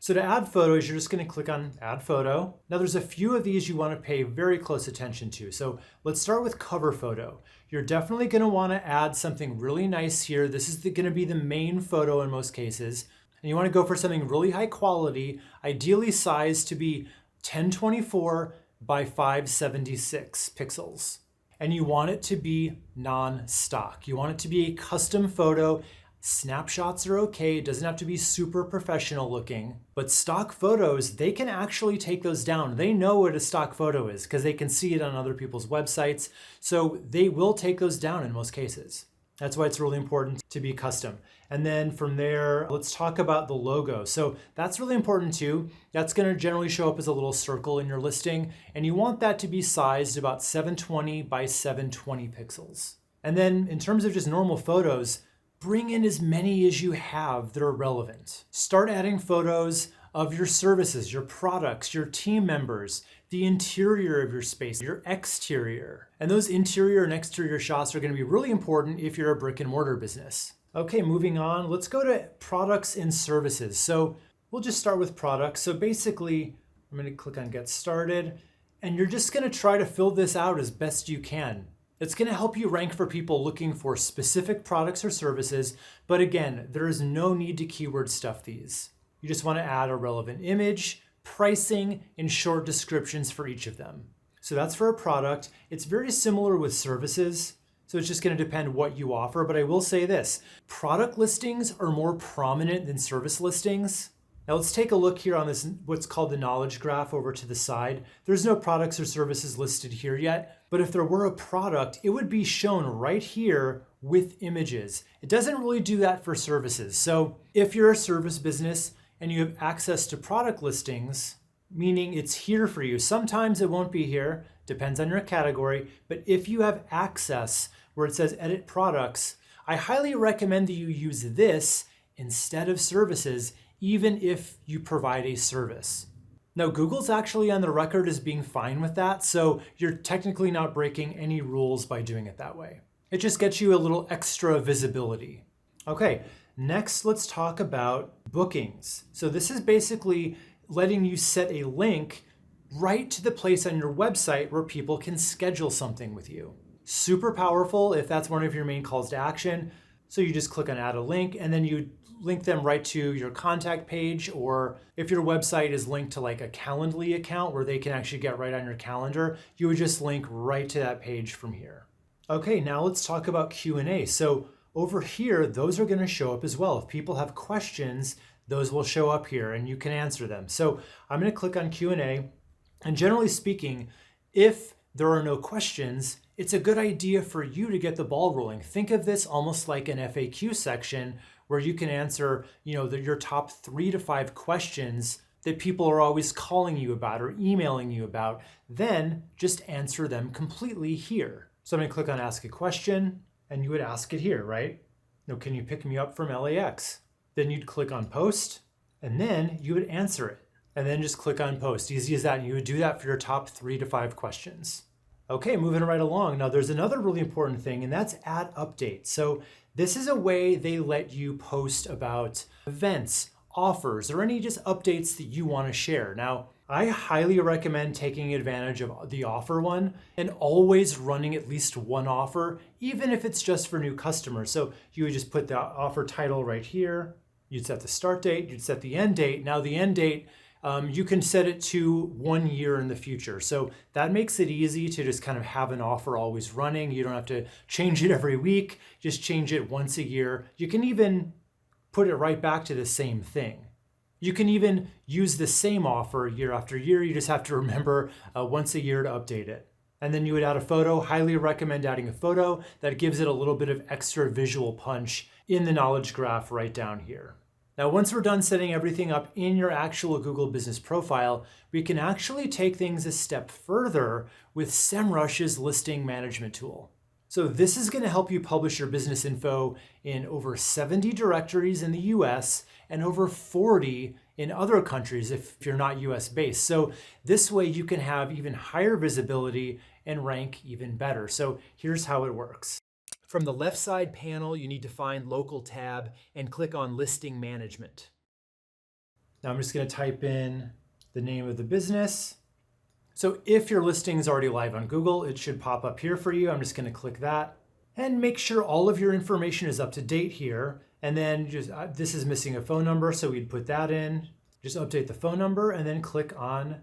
So to add photos, you're just going to click on Add Photo. Now there's a few of these you want to pay very close attention to. So let's start with cover photo. You're definitely going to want to add something really nice here. This is going to be the main photo in most cases. And you want to go for something really high quality, ideally sized to be 1024 by 576 pixels. And you want it to be non-stock. You want it to be a custom photo. Snapshots are okay, it doesn't have to be super professional looking, but stock photos, they can actually take those down. They know what a stock photo is because they can see it on other people's websites, so they will take those down in most cases. That's why it's really important to be custom. And then from there, let's talk about the logo. So that's really important too. That's going to generally show up as a little circle in your listing, and you want that to be sized about 720 by 720 pixels. And then in terms of just normal photos, bring in as many as you have that are relevant. Start adding photos of your services, your products, your team members, the interior of your space, your exterior. And those interior and exterior shots are going to be really important if you're a brick and mortar business. Okay, moving on, let's go to products and services. So we'll just start with products. So basically, I'm going to click on Get Started, and you're just going to try to fill this out as best you can. It's going to help you rank for people looking for specific products or services, but again, there is no need to keyword stuff these. You just want to add a relevant image, pricing, and short descriptions for each of them. So that's for a product. It's very similar with services, so it's just going to depend what you offer, but I will say this, product listings are more prominent than service listings. Now let's take a look here on this, what's called the knowledge graph over to the side. There's no products or services listed here yet, but if there were a product, it would be shown right here with images. It doesn't really do that for services. So if you're a service business and you have access to product listings, meaning it's here for you, sometimes it won't be here, depends on your category, but if you have access where it says edit products, I highly recommend that you use this instead of services, even if you provide a service. Now, Google's actually on the record as being fine with that, so you're technically not breaking any rules by doing it that way. It just gets you a little extra visibility. Okay, next let's talk about bookings. So this is basically letting you set a link right to the place on your website where people can schedule something with you. Super powerful if that's one of your main calls to action. So you just click on add a link and then you link them right to your contact page, or if your website is linked to like a Calendly account where they can actually get right on your calendar, you would just link right to that page from here. Okay, now let's talk about Q&A. So over here, those are going to show up as well. If people have questions, those will show up here and you can answer them. So I'm going to click on Q&A, and generally speaking, if there are no questions, it's a good idea for you to get the ball rolling. Think of this almost like an FAQ section where you can answer, your top 3 to 5 questions that people are always calling you about or emailing you about. Then just answer them completely here. So I'm going to click on Ask a Question, and you would ask it here, right? Can you pick me up from LAX? Then you'd click on Post, and then you would answer it. And then just click on Post. Easy as that. And you would do that for your top 3 to 5 questions. Okay, moving right along. Now there's another really important thing, and that's add update. So this is a way they let you post about events, offers, or any just updates that you want to share. Now, I highly recommend taking advantage of the offer one and always running at least one offer, even if it's just for new customers. So you would just put the offer title right here. You'd set the start date, you'd set the end date. Now the end date, you can set it to 1 year in the future. So that makes it easy to just kind of have an offer always running. You don't have to change it every week, just change it once a year. You can even put it right back to the same thing. You can even use the same offer year after year. You just have to remember once a year to update it. And then you would add a photo. Highly recommend adding a photo. That gives it a little bit of extra visual punch in the knowledge graph right down here. Now, once we're done setting everything up in your actual Google Business Profile, we can actually take things a step further with Semrush's listing management tool. So this is going to help you publish your business info in over 70 directories in the US and over 40 in other countries if you're not US based. So this way you can have even higher visibility and rank even better. So here's how it works. From the left side panel, you need to find Local tab and click on Listing Management. Now I'm just going to type in the name of the business. So if your listing is already live on Google, it should pop up here for you. I'm just going to click that and make sure all of your information is up to date here. And then just this is missing a phone number, so we'd put that in. Just update the phone number and then click on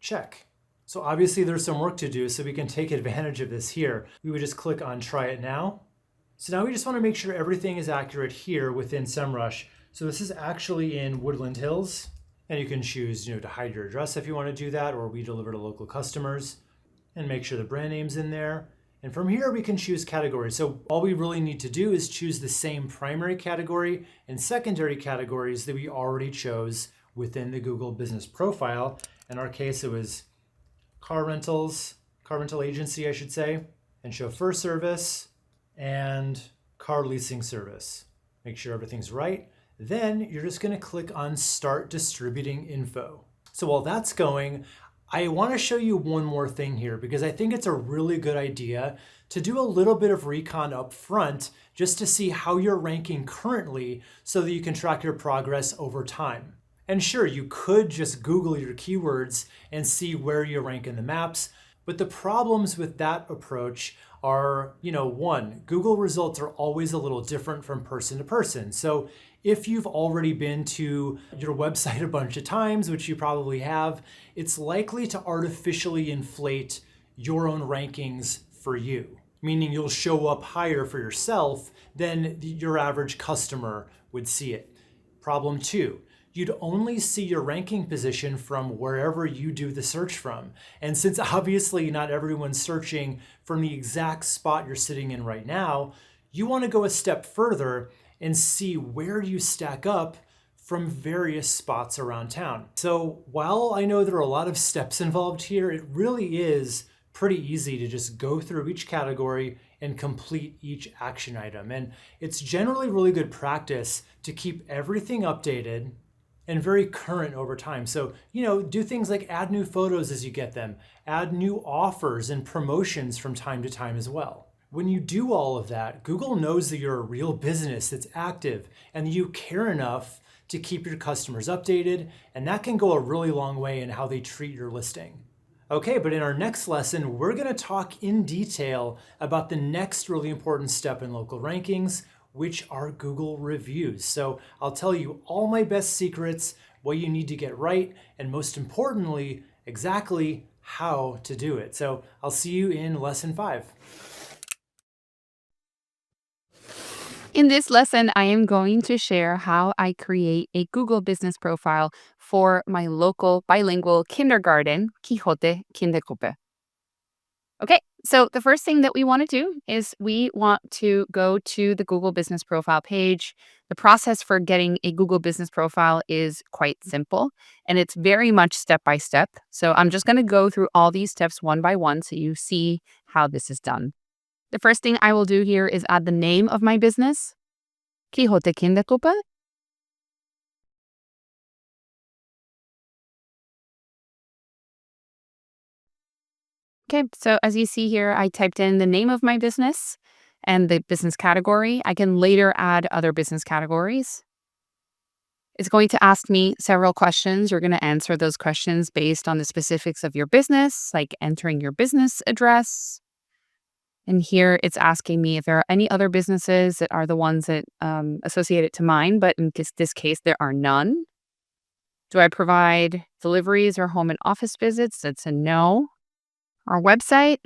Check. So obviously there's some work to do, so we can take advantage of this here. We would just click on Try It Now. So now we just want to make sure everything is accurate here within Semrush. So this is actually in Woodland Hills, and you can choose to hide your address if you want to do that, or we deliver to local customers, and make sure the brand name's in there. And from here we can choose categories. So all we really need to do is choose the same primary category and secondary categories that we already chose within the Google Business Profile. In our case, it was car rental agency, I should say, and chauffeur service and car leasing service. Make sure everything's right. Then you're just going to click on Start Distributing Info. So while that's going, I want to show you one more thing here because I think it's a really good idea to do a little bit of recon up front just to see how you're ranking currently so that you can track your progress over time. And sure, you could just Google your keywords and see where you rank in the maps, but the problems with that approach are, one, Google results are always a little different from person to person. So if you've already been to your website a bunch of times, which you probably have, it's likely to artificially inflate your own rankings for you, meaning you'll show up higher for yourself than your average customer would see it. Problem two, you'd only see your ranking position from wherever you do the search from. And since obviously not everyone's searching from the exact spot you're sitting in right now, you want to go a step further and see where you stack up from various spots around town. So while I know there are a lot of steps involved here, it really is pretty easy to just go through each category and complete each action item. And it's generally really good practice to keep everything updated and very current over time. So, do things like add new photos as you get them, add new offers and promotions from time to time as well. When you do all of that, Google knows that you're a real business that's active and you care enough to keep your customers updated, and that can go a really long way in how they treat your listing. Okay, but in our next lesson, we're going to talk in detail about the next really important step in local rankings, which are Google reviews. So I'll tell you all my best secrets, what you need to get right, and most importantly, exactly how to do it. So I'll see you in lesson 5. In this lesson, I am going to share how I create a Google business profile for my local bilingual kindergarten, Quixote Kindergruppe. Okay, so the first thing that we want to do is we want to go to the Google business profile page. The process for getting a Google business profile is quite simple, and it's very much step by step. So I'm just going to go through all these steps one by one so you see how this is done. The first thing I will do here is add the name of my business, Quixote Kindergruppe. Okay, so as you see here, I typed in the name of my business and the business category. I can later add other business categories. It's going to ask me several questions. You're going to answer those questions based on the specifics of your business, like entering your business address. And here it's asking me if there are any other businesses that are the ones that associated to mine, but in this case, there are none. Do I provide deliveries or home and office visits? That's a no. Our website.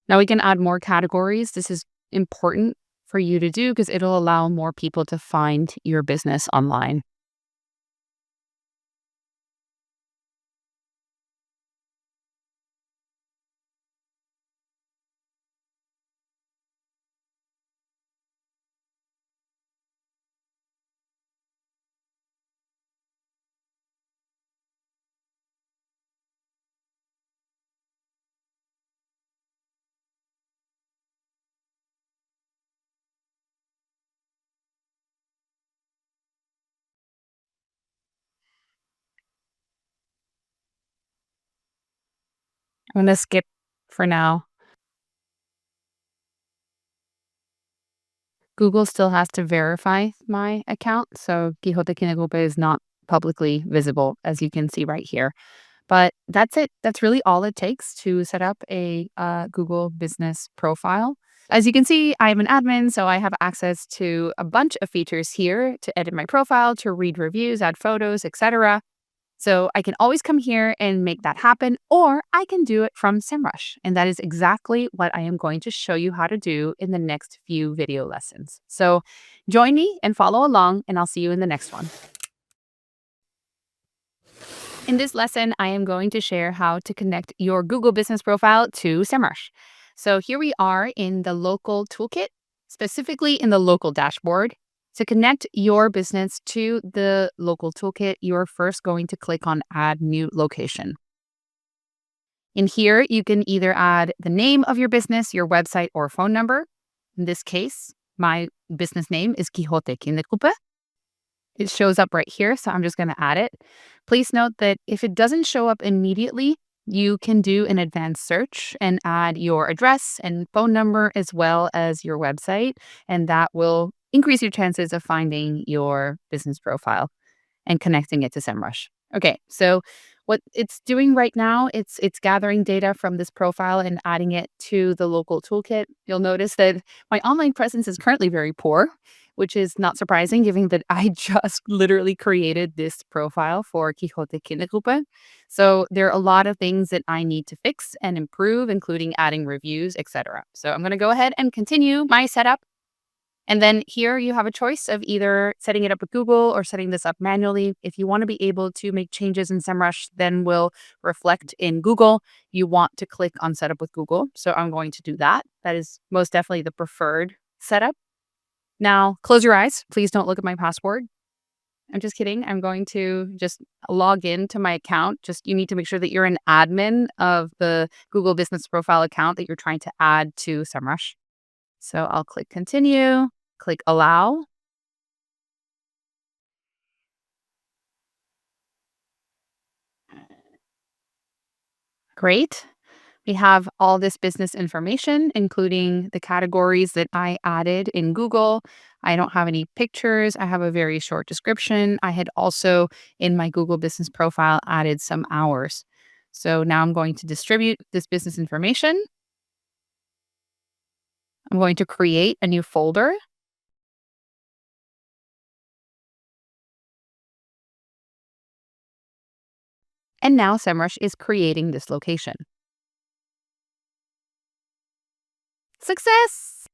Now we can add more categories. This is important for you to do because it'll allow more people to find your business online. I'm going to skip for now. Google still has to verify my account, so Quixote Kindergruppe is not publicly visible, as you can see right here. But that's it. That's really all it takes to set up a Google business profile. As you can see, I'm an admin, so I have access to a bunch of features here to edit my profile, to read reviews, add photos, etc. So I can always come here and make that happen, or I can do it from Semrush. And that is exactly what I am going to show you how to do in the next few video lessons. So join me and follow along, and I'll see you in the next one. In this lesson, I am going to share how to connect your Google business profile to Semrush. So here we are in the local toolkit, specifically in the local dashboard. To connect your business to the local toolkit, you're first going to click on Add New Location. In here, you can either add the name of your business, your website, or phone number. In this case, my business name is Quixote Kindergruppe. It shows up right here, so I'm just going to add it. Please note that if it doesn't show up immediately, you can do an advanced search and add your address and phone number as well as your website, and that will increase your chances of finding your business profile and connecting it to Semrush. Okay, so what it's doing right now, it's gathering data from this profile and adding it to the local toolkit. You'll notice that my online presence is currently very poor, which is not surprising given that I just literally created this profile for Quixote Kindergruppe. So there are a lot of things that I need to fix and improve, including adding reviews, etc. So I'm going to go ahead and continue my setup. And then here you have a choice of either setting it up with Google or setting this up manually. If you want to be able to make changes in Semrush, then will reflect in Google, you want to click on Setup with Google. So I'm going to do that. That is most definitely the preferred setup. Now, close your eyes. Please don't look at my password. I'm just kidding. I'm going to just log in to my account. You need to make sure that you're an admin of the Google Business Profile account that you're trying to add to Semrush. So I'll click Continue. Click Allow. Great. We have all this business information, including the categories that I added in Google. I don't have any pictures. I have a very short description. I had also, in my Google Business Profile, added some hours. So now I'm going to distribute this business information. I'm going to create a new folder. And now Semrush is creating this location. Success!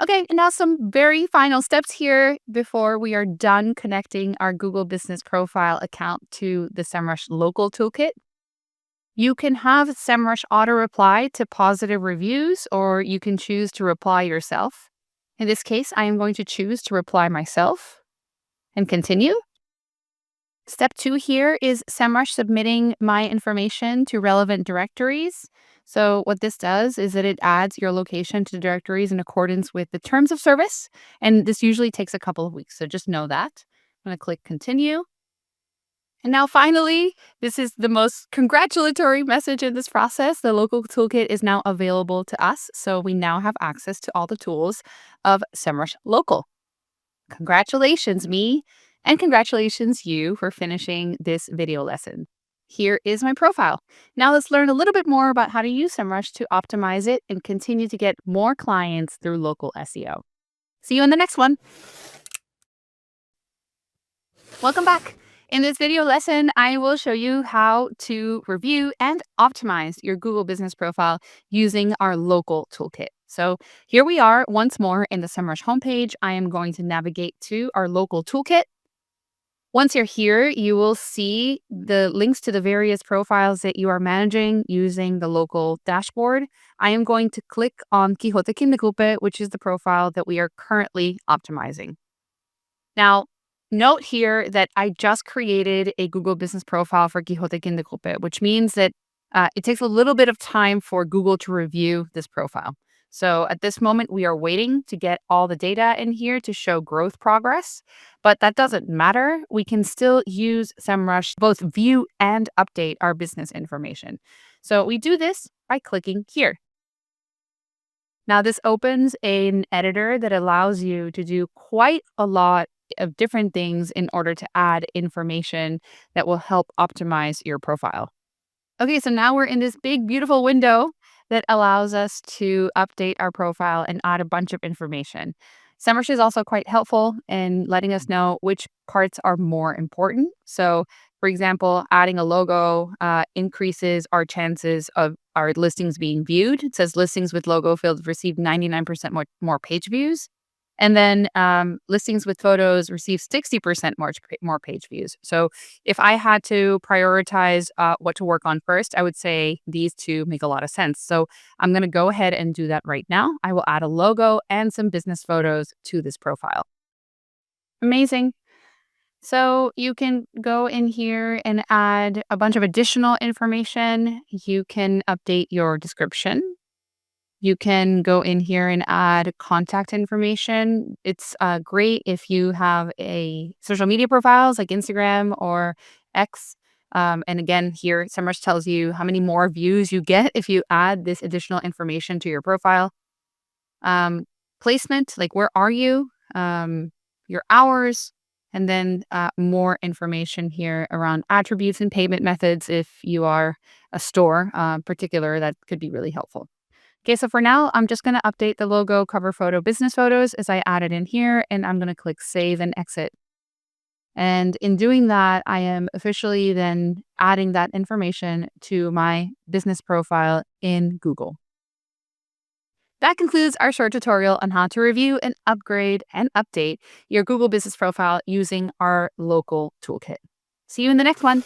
Okay, and now some very final steps here before we are done connecting our Google Business Profile account to the Semrush local toolkit. You can have Semrush auto-reply to positive reviews, or you can choose to reply yourself. In this case, I am going to choose to reply myself and continue. Step 2 here is Semrush submitting my information to relevant directories. So what this does is that it adds your location to directories in accordance with the terms of service. And this usually takes a couple of weeks. So just know that. I'm going to click continue. And now finally, this is the most congratulatory message in this process. The local toolkit is now available to us. So we now have access to all the tools of Semrush Local. Congratulations, me. And congratulations, you, for finishing this video lesson. Here is my profile. Now let's learn a little bit more about how to use Semrush to optimize it and continue to get more clients through local SEO. See you in the next one. Welcome back. In this video lesson, I will show you how to review and optimize your Google Business Profile using our local toolkit. So here we are once more in the Semrush homepage. I am going to navigate to our local toolkit. Once you're here, you will see the links to the various profiles that you are managing using the local dashboard. I am going to click on Quixote Kindergruppe, which is the profile that we are currently optimizing. Now, note here that I just created a Google Business Profile for Quixote Kindergruppe, which means that it takes a little bit of time for Google to review this profile. So at this moment, we are waiting to get all the data in here to show growth progress, but that doesn't matter. We can still use Semrush, both view and update our business information. So we do this by clicking here. Now this opens an editor that allows you to do quite a lot of different things in order to add information that will help optimize your profile. Okay, so now we're in this big, beautiful window that allows us to update our profile and add a bunch of information. Semrush is also quite helpful in letting us know which parts are more important. So, for example, adding a logo increases our chances of our listings being viewed. It says listings with logo field receive 99% more page views. And then listings with photos receive 60% more page views. So if I had to prioritize what to work on first, I would say these two make a lot of sense. So I'm going to go ahead and do that right now. I will add a logo and some business photos to this profile. Amazing. So you can go in here and add a bunch of additional information. You can update your description. You can go in here and add contact information. It's great if you have a social media profiles like Instagram or X. And again, here, Semrush tells you how many more views you get if you add this additional information to your profile. Um, Placement, like where are you, your hours, and then more information here around attributes and payment methods if you are a store particular, that could be really helpful. Okay, so for now, I'm just going to update the logo, cover photo, business photos as I add it in here, and I'm going to click save and exit. And in doing that, I am officially then adding that information to my business profile in Google. That concludes our short tutorial on how to review and upgrade and update your Google Business Profile using our local toolkit. See you in the next one.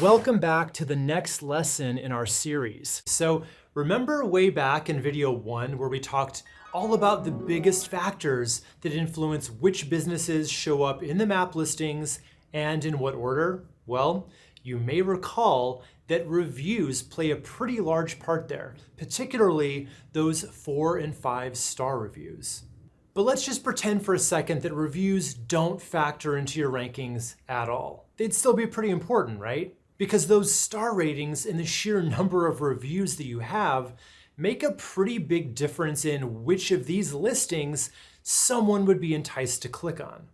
Welcome back to the next lesson in our series. So remember way back in video 1 where we talked all about the biggest factors that influence which businesses show up in the map listings and in what order? Well, you may recall that reviews play a pretty large part there, particularly those 4 and 5 star reviews. But let's just pretend for a second that reviews don't factor into your rankings at all. They'd still be pretty important, right? Because those star ratings and the sheer number of reviews that you have make a pretty big difference in which of these listings someone would be enticed to click on.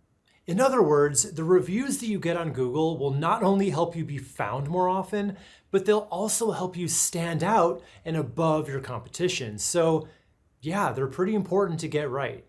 In other words, the reviews that you get on Google will not only help you be found more often, but they'll also help you stand out and above your competition. So yeah, they're pretty important to get right.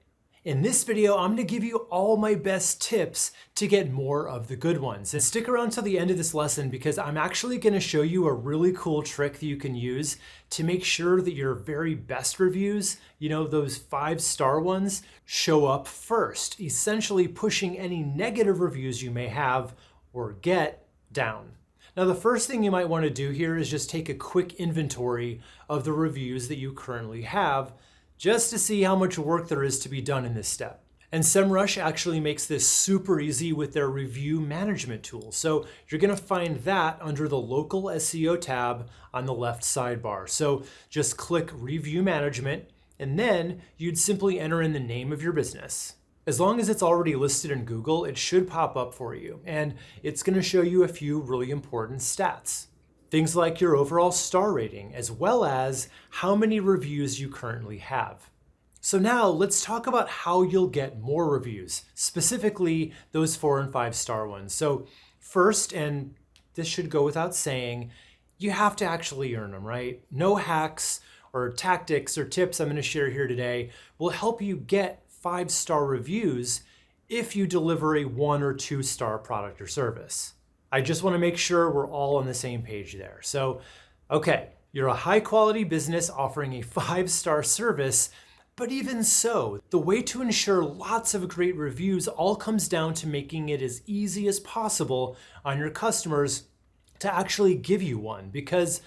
In this video, I'm going to give you all my best tips to get more of the good ones. And stick around till the end of this lesson because I'm actually going to show you a really cool trick that you can use to make sure that your very best reviews, those 5-star ones, show up first, essentially pushing any negative reviews you may have or get down. Now, the first thing you might want to do here is just take a quick inventory of the reviews that you currently have, just to see how much work there is to be done in this step. And Semrush actually makes this super easy with their review management tool. So you're going to find that under the local SEO tab on the left sidebar. So just click review management, and then you'd simply enter in the name of your business. As long as it's already listed in Google, it should pop up for you. And it's going to show you a few really important stats. Things like your overall star rating, as well as how many reviews you currently have. So now let's talk about how you'll get more reviews, specifically those 4 and 5 star ones. So first, and this should go without saying, you have to actually earn them, right? No hacks or tactics or tips I'm going to share here today will help you get 5-star reviews if you deliver a 1 or 2 star product or service. I just want to make sure we're all on the same page there. So, okay, you're a high quality business offering a 5-star service, but even so, the way to ensure lots of great reviews all comes down to making it as easy as possible on your customers to actually give you one, because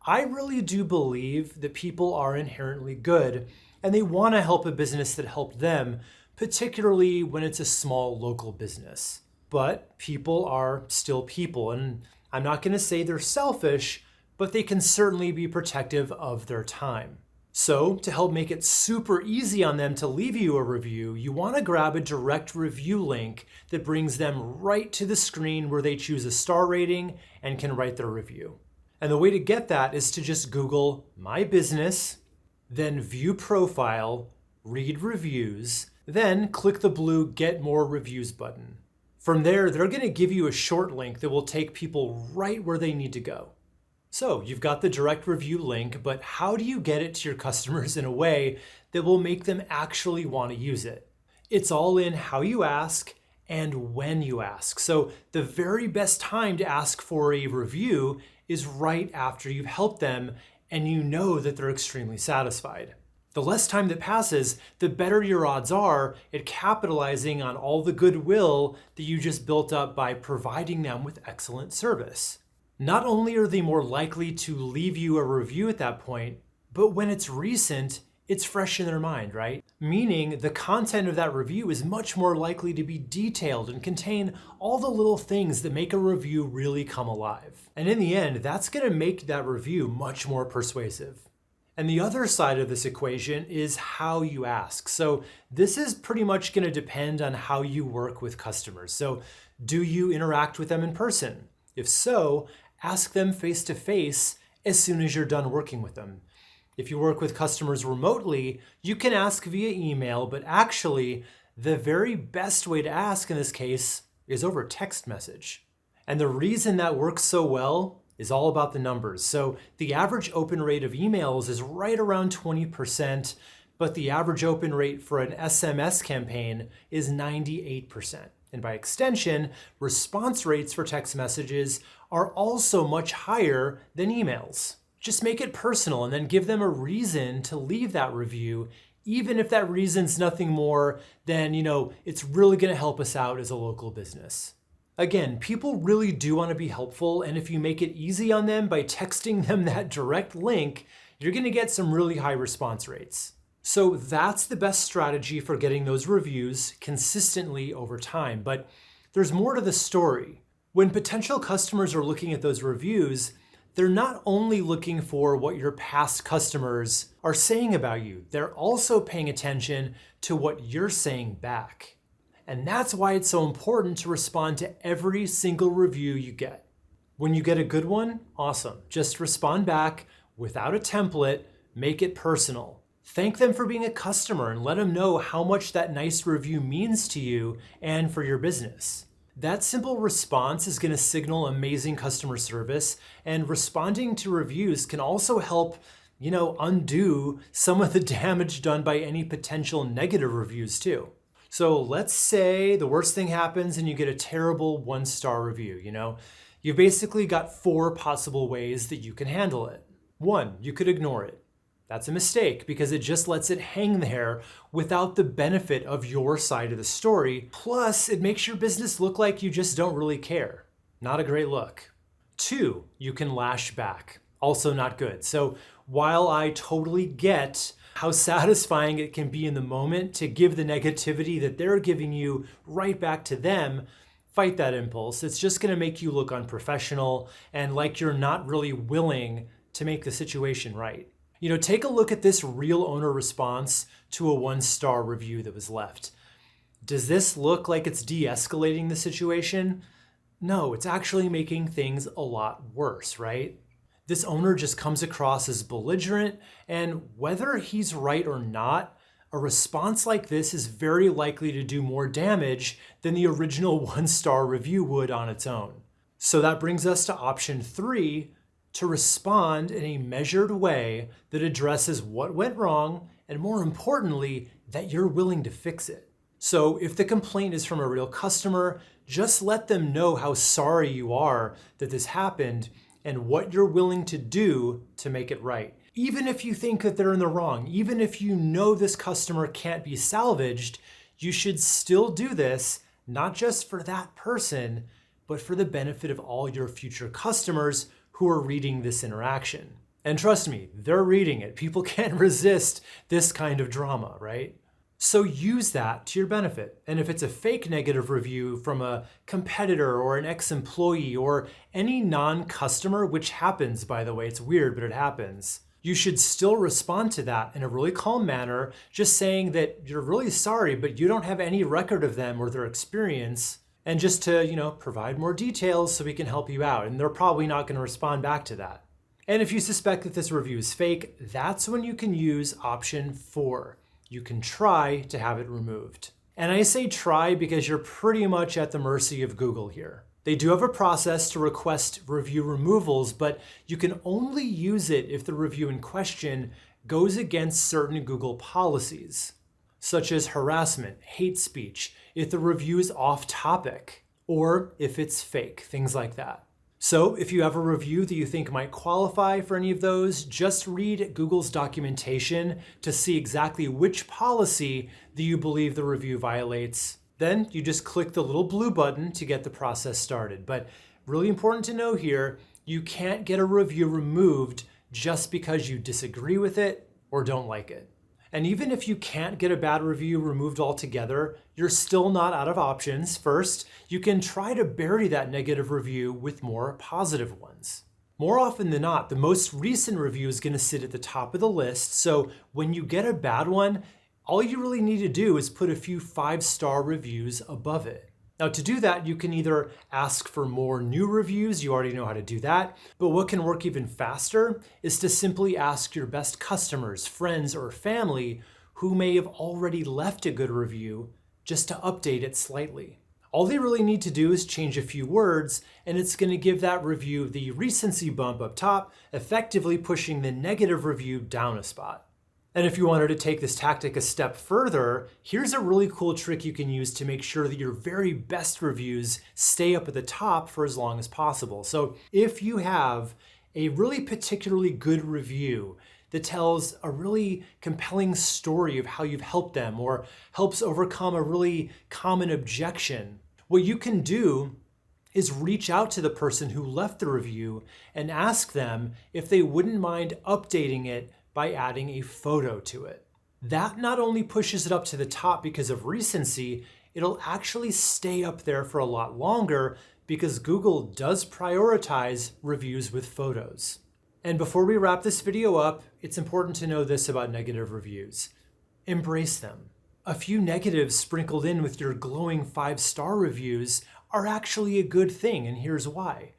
I really do believe that people are inherently good and they want to help a business that helped them, particularly when it's a small local business. But people are still people, and I'm not going to say they're selfish, but they can certainly be protective of their time. So to help make it super easy on them to leave you a review, you want to grab a direct review link that brings them right to the screen where they choose a star rating and can write their review. And the way to get that is to just Google My Business, then View Profile, Read Reviews, then click the blue Get More Reviews button. From there, they're going to give you a short link that will take people right where they need to go. So you've got the direct review link, but how do you get it to your customers in a way that will make them actually want to use it? It's all in how you ask and when you ask. So the very best time to ask for a review is right after you've helped them and you know that they're extremely satisfied. The less time that passes, the better your odds are at capitalizing on all the goodwill that you just built up by providing them with excellent service. Not only are they more likely to leave you a review at that point, but when it's recent, it's fresh in their mind, right? Meaning the content of that review is much more likely to be detailed and contain all the little things that make a review really come alive. And in the end, that's gonna make that review much more persuasive. And the other side of this equation is how you ask. So this is pretty much gonna depend on how you work with customers. So do you interact with them in person? If so, ask them face to face as soon as you're done working with them. If you work with customers remotely, you can ask via email, but actually the very best way to ask in this case is over text message. And the reason that works so well is all about the numbers. So the average open rate of emails is right around 20%, but the average open rate for an SMS campaign is 98%. And by extension, response rates for text messages are also much higher than emails. Just make it personal and then give them a reason to leave that review, even if that reason's nothing more than, it's really gonna help us out as a local business. Again, people really do wanna be helpful, and if you make it easy on them by texting them that direct link, you're gonna get some really high response rates. So that's the best strategy for getting those reviews consistently over time. But there's more to the story. When potential customers are looking at those reviews, they're not only looking for what your past customers are saying about you, they're also paying attention to what you're saying back. And that's why it's so important to respond to every single review you get. When you get a good one, awesome. Just respond back without a template, make it personal. Thank them for being a customer and let them know how much that nice review means to you and for your business. That simple response is going to signal amazing customer service, and responding to reviews can also help, undo some of the damage done by any potential negative reviews too. So let's say the worst thing happens and you get a terrible 1-star review, You've basically got 4 possible ways that you can handle it. 1, you could ignore it. That's a mistake because it just lets it hang there without the benefit of your side of the story. Plus, it makes your business look like you just don't really care. Not a great look. 2, you can lash back. Also not good. So while I totally get how satisfying it can be in the moment to give the negativity that they're giving you right back to them, fight that impulse. It's just going to make you look unprofessional and like you're not really willing to make the situation right. Take a look at this real owner response to a 1-star review that was left. Does this look like it's de-escalating the situation? No, it's actually making things a lot worse, right? This owner just comes across as belligerent, and whether he's right or not, a response like this is very likely to do more damage than the original 1-star review would on its own. So that brings us to option 3, to respond in a measured way that addresses what went wrong, and more importantly, that you're willing to fix it. So if the complaint is from a real customer, just let them know how sorry you are that this happened and what you're willing to do to make it right. Even if you think that they're in the wrong, even if you know this customer can't be salvaged, you should still do this, not just for that person, but for the benefit of all your future customers who are reading this interaction. And trust me, they're reading it. People can't resist this kind of drama, right? So use that to your benefit. And if it's a fake negative review from a competitor or an ex-employee or any non-customer, which happens, by the way, it's weird, but it happens, you should still respond to that in a really calm manner, just saying that you're really sorry, but you don't have any record of them or their experience, and just to, provide more details so we can help you out. And they're probably not going to respond back to that. And if you suspect that this review is fake, that's when you can use option 4. You can try to have it removed. And I say try because you're pretty much at the mercy of Google here. They do have a process to request review removals, but you can only use it if the review in question goes against certain Google policies, such as harassment, hate speech, if the review is off topic, or if it's fake, things like that. So if you have a review that you think might qualify for any of those, just read Google's documentation to see exactly which policy that you believe the review violates. Then you just click the little blue button to get the process started. But really important to know here, you can't get a review removed just because you disagree with it or don't like it. And even if you can't get a bad review removed altogether, you're still not out of options. First, you can try to bury that negative review with more positive ones. More often than not, the most recent review is going to sit at the top of the list. So when you get a bad one, all you really need to do is put a few 5-star reviews above it. Now, to do that, you can either ask for more new reviews, you already know how to do that, but what can work even faster is to simply ask your best customers, friends, or family who may have already left a good review just to update it slightly. All they really need to do is change a few words, and it's going to give that review the recency bump up top, effectively pushing the negative review down a spot. And if you wanted to take this tactic a step further, here's a really cool trick you can use to make sure that your very best reviews stay up at the top for as long as possible. So if you have a really particularly good review that tells a really compelling story of how you've helped them or helps overcome a really common objection, what you can do is reach out to the person who left the review and ask them if they wouldn't mind updating it by adding a photo to it. That not only pushes it up to the top because of recency, it'll actually stay up there for a lot longer because Google does prioritize reviews with photos. And before we wrap this video up, it's important to know this about negative reviews. Embrace them. A few negatives sprinkled in with your glowing 5-star reviews are actually a good thing, and here's why.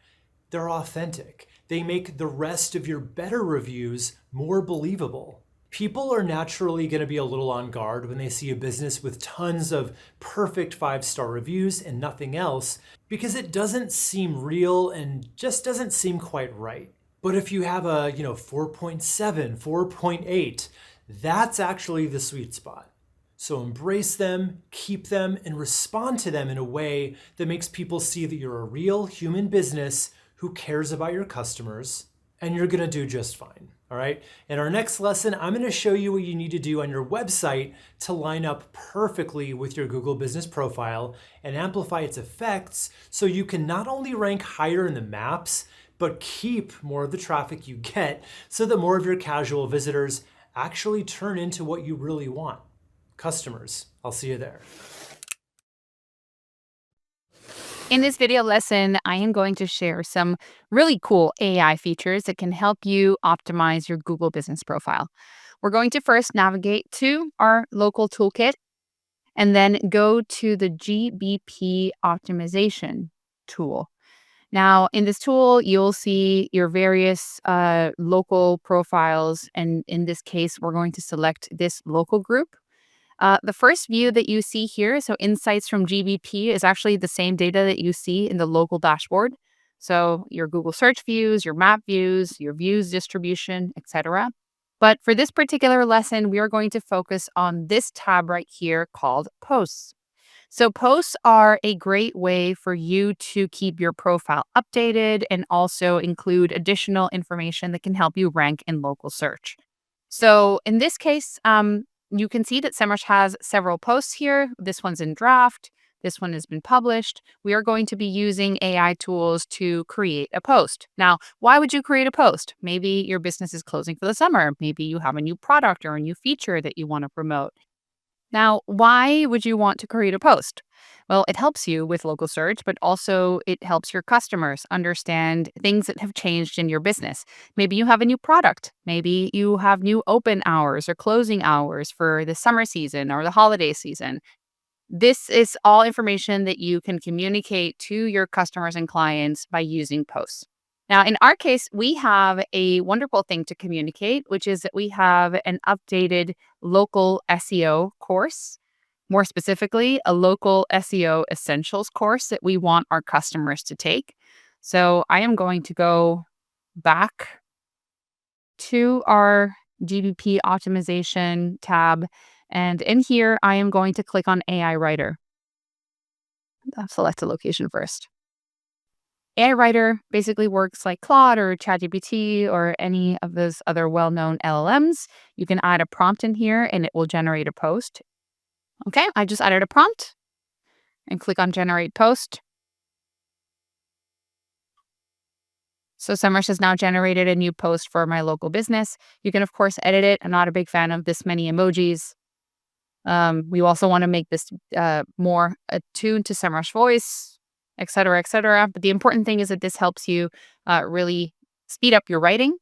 They're authentic. They make the rest of your better reviews more believable. People are naturally going to be a little on guard when they see a business with tons of perfect 5-star reviews and nothing else, because it doesn't seem real and just doesn't seem quite right. But if you have a 4.7, 4.8, that's actually the sweet spot. So embrace them, keep them, and respond to them in a way that makes people see that you're a real human business who cares about your customers, and you're gonna do just fine, all right? In our next lesson, I'm gonna show you what you need to do on your website to line up perfectly with your Google Business Profile and amplify its effects so you can not only rank higher in the maps, but keep more of the traffic you get so that more of your casual visitors actually turn into what you really want, customers. I'll see you there. In this video lesson, I am going to share some really cool AI features that can help you optimize your Google Business Profile. We're going to first navigate to our local toolkit and then go to the GBP optimization tool. Now, in this tool, you'll see your various local profiles. And in this case, we're going to select this local group. The first view that you see here, so insights from GBP, is actually the same data that you see in the local dashboard. So your Google search views, your map views, your views distribution, etc. But for this particular lesson, we are going to focus on this tab right here called Posts. So posts are a great way for you to keep your profile updated and also include additional information that can help you rank in local search. So in this case, you can see that Semrush has several posts here. This one's in draft. This one has been published. We are going to be using AI tools to create a post. Now, why would you create a post? Maybe your business is closing for the summer. Maybe you have a new product or a new feature that you want to promote. Now, why would you want to create a post? Well, it helps you with local search, but also it helps your customers understand things that have changed in your business. Maybe you have a new product. Maybe you have new open hours or closing hours for the summer season or the holiday season. This is all information that you can communicate to your customers and clients by using posts. Now, in our case, we have a wonderful thing to communicate, which is that we have an updated local SEO course, more specifically, a local SEO Essentials course that we want our customers to take. So I am going to go back to our GBP optimization tab. And in here, I am going to click on AI Writer. I'll select a location first. AI Writer basically works like Claude or ChatGPT or any of those other well-known LLMs. You can add a prompt in here and it will generate a post. Okay, I just added a prompt and click on Generate Post. So Semrush has now generated a new post for my local business. You can, of course, edit it. I'm not a big fan of this many emojis. We also want to make this more attuned to Semrush voice, et cetera, et cetera. But the important thing is that this helps you really speed up your writing.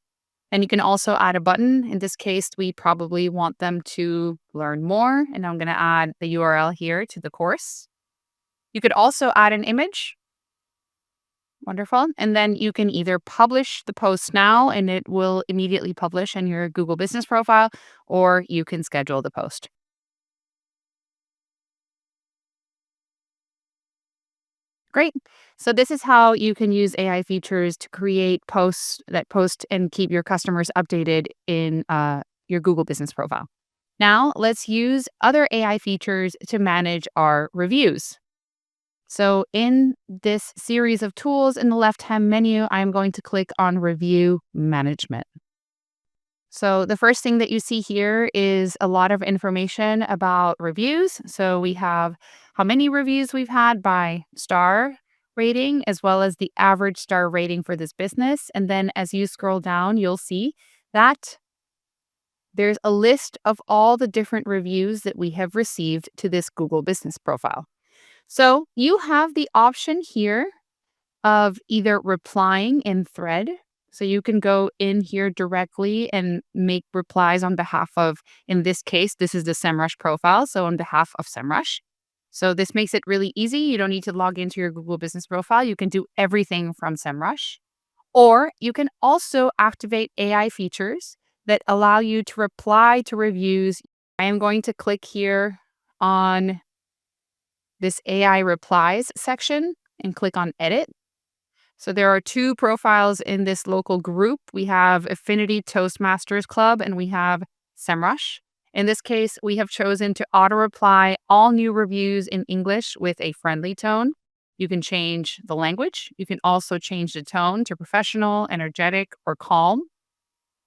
And you can also add a button. In this case, we probably want them to learn more. And I'm going to add the URL here to the course. You could also add an image. Wonderful. And then you can either publish the post now and it will immediately publish in your Google Business profile, or you can schedule the post. Great. So this is how you can use AI features to create posts that post and keep your customers updated in your Google Business profile. Now let's use other AI features to manage our reviews. So in this series of tools in the left-hand menu, I'm going to click on Review Management. So the first thing that you see here is a lot of information about reviews. So we have how many reviews we've had by star rating, as well as the average star rating for this business. And then as you scroll down, you'll see that there's a list of all the different reviews that we have received to this Google Business profile. So you have the option here of either replying in thread. So you can go in here directly and make replies on behalf of, in this case, this is the Semrush profile. So on behalf of Semrush. So this makes it really easy. You don't need to log into your Google Business profile. You can do everything from Semrush. Or you can also activate AI features that allow you to reply to reviews. I am going to click here on this AI replies section and click on edit. So there are two profiles in this local group. We have Affinity Toastmasters Club and we have Semrush. In this case, we have chosen to auto-reply all new reviews in English with a friendly tone. You can change the language. You can also change the tone to professional, energetic, or calm.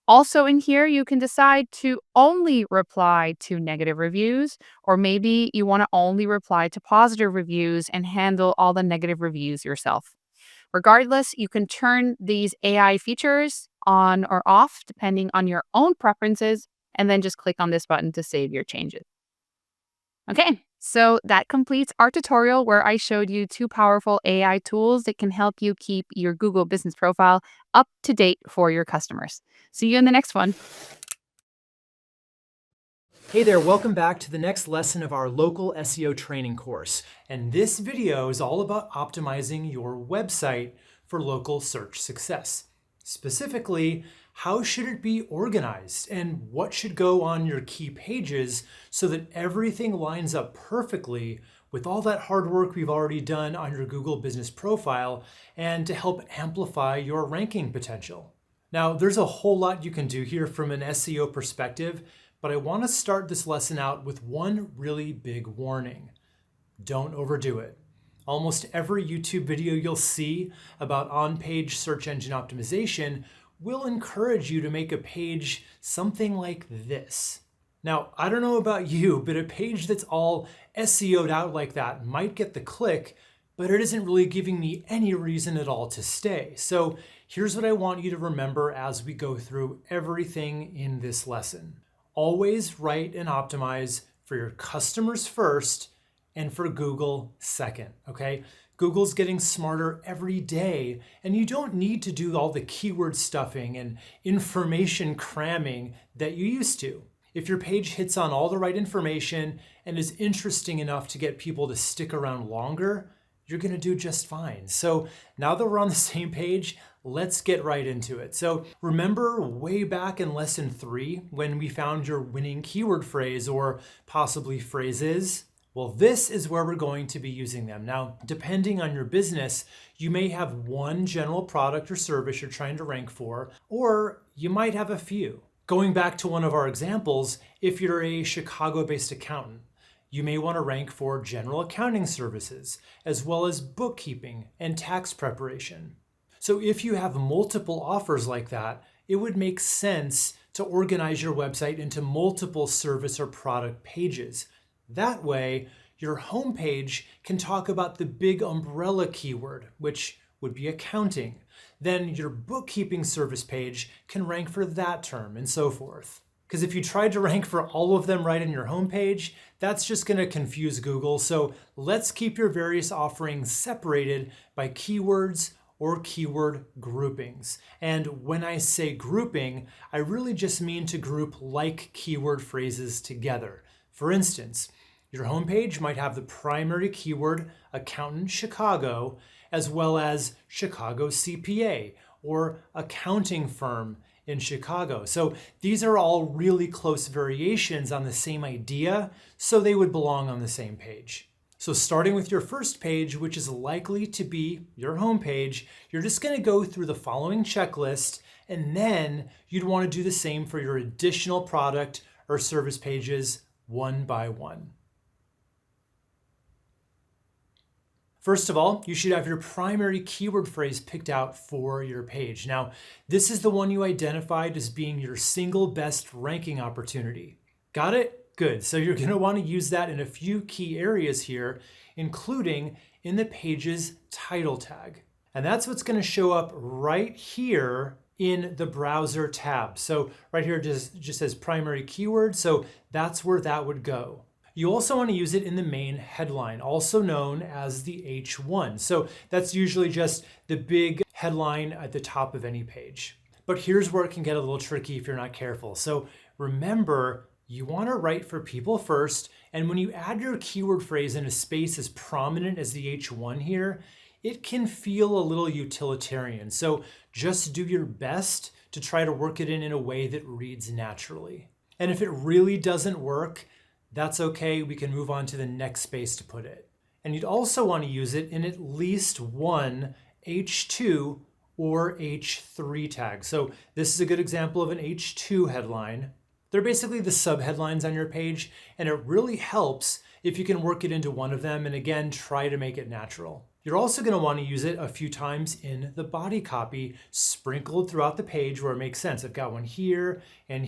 Also in here, you can decide to only reply to negative reviews, or maybe you want to only reply to positive reviews and handle all the negative reviews yourself. Regardless, you can turn these AI features on or off depending on your own preferences, and then just click on this button to save your changes. Okay, so that completes our tutorial where I showed you two powerful AI tools that can help you keep your Google Business profile up to date for your customers. See you in the next one. Hey there, welcome back to the next lesson of our local SEO training course. And this video is all about optimizing your website for local search success. Specifically, how should it be organized and what should go on your key pages so that everything lines up perfectly with all that hard work we've already done on your Google Business profile and to help amplify your ranking potential. Now, there's a whole lot you can do here from an SEO perspective, but I want to start this lesson out with one really big warning. Don't overdo it. Almost every YouTube video you'll see about on-page search engine optimization will encourage you to make a page something like this. Now, I don't know about you, but a page that's all SEO'd out like that might get the click, but it isn't really giving me any reason at all to stay. So here's what I want you to remember as we go through everything in this lesson. Always write and optimize for your customers first and for Google second, okay? Google's getting smarter every day, and you don't need to do all the keyword stuffing and information cramming that you used to. If your page hits on all the right information and is interesting enough to get people to stick around longer, you're gonna do just fine. So now that we're on the same page, let's get right into it. So remember way back in lesson 3 when we found your winning keyword phrase or possibly phrases? Well, this is where we're going to be using them. Now, depending on your business, you may have one general product or service you're trying to rank for, or you might have a few. Going back to one of our examples, if you're a Chicago-based accountant, you may want to rank for general accounting services, as well as bookkeeping and tax preparation. So if you have multiple offers like that, it would make sense to organize your website into multiple service or product pages. That way, your homepage can talk about the big umbrella keyword, which would be accounting. then your bookkeeping service page can rank for that term and so forth. Because if you tried to rank for all of them right in your homepage, that's just going to confuse Google. So let's keep your various offerings separated by keywords or keyword groupings. And when I say grouping, I really just mean to group like keyword phrases together. For instance, your homepage might have the primary keyword accountant Chicago, as well as Chicago CPA or accounting firm in Chicago. So these are all really close variations on the same idea, so they would belong on the same page. So starting with your first page, which is likely to be your home page, you're just going to go through the following checklist, and then you'd want to do the same for your additional product or service pages one by one. First of all, you should have your primary keyword phrase picked out for your page. Now, this is the one you identified as being your single best ranking opportunity. Got it? Good. So you're going to want to use that in a few key areas here, including in the page's title tag. And that's what's going to show up right here in the browser tab. So right here just says primary keyword, so that's where that would go. You also want to use it in the main headline, also known as the H1. So that's usually just the big headline at the top of any page. But here's where it can get a little tricky if you're not careful. So remember, you want to write for people first, and when you add your keyword phrase in a space as prominent as the H1 here, it can feel a little utilitarian. So just do your best to try to work it in a way that reads naturally. And if it really doesn't work, that's okay, we can move on to the next space to put it. And you'd also want to use it in at least one H2 or H3 tag. So this is a good example of an H2 headline. They're basically the subheadlines on your page, and it really helps if you can work it into one of them, and again, try to make it natural. You're also going to want to use it a few times in the body copy, sprinkled throughout the page where it makes sense. I've got one here and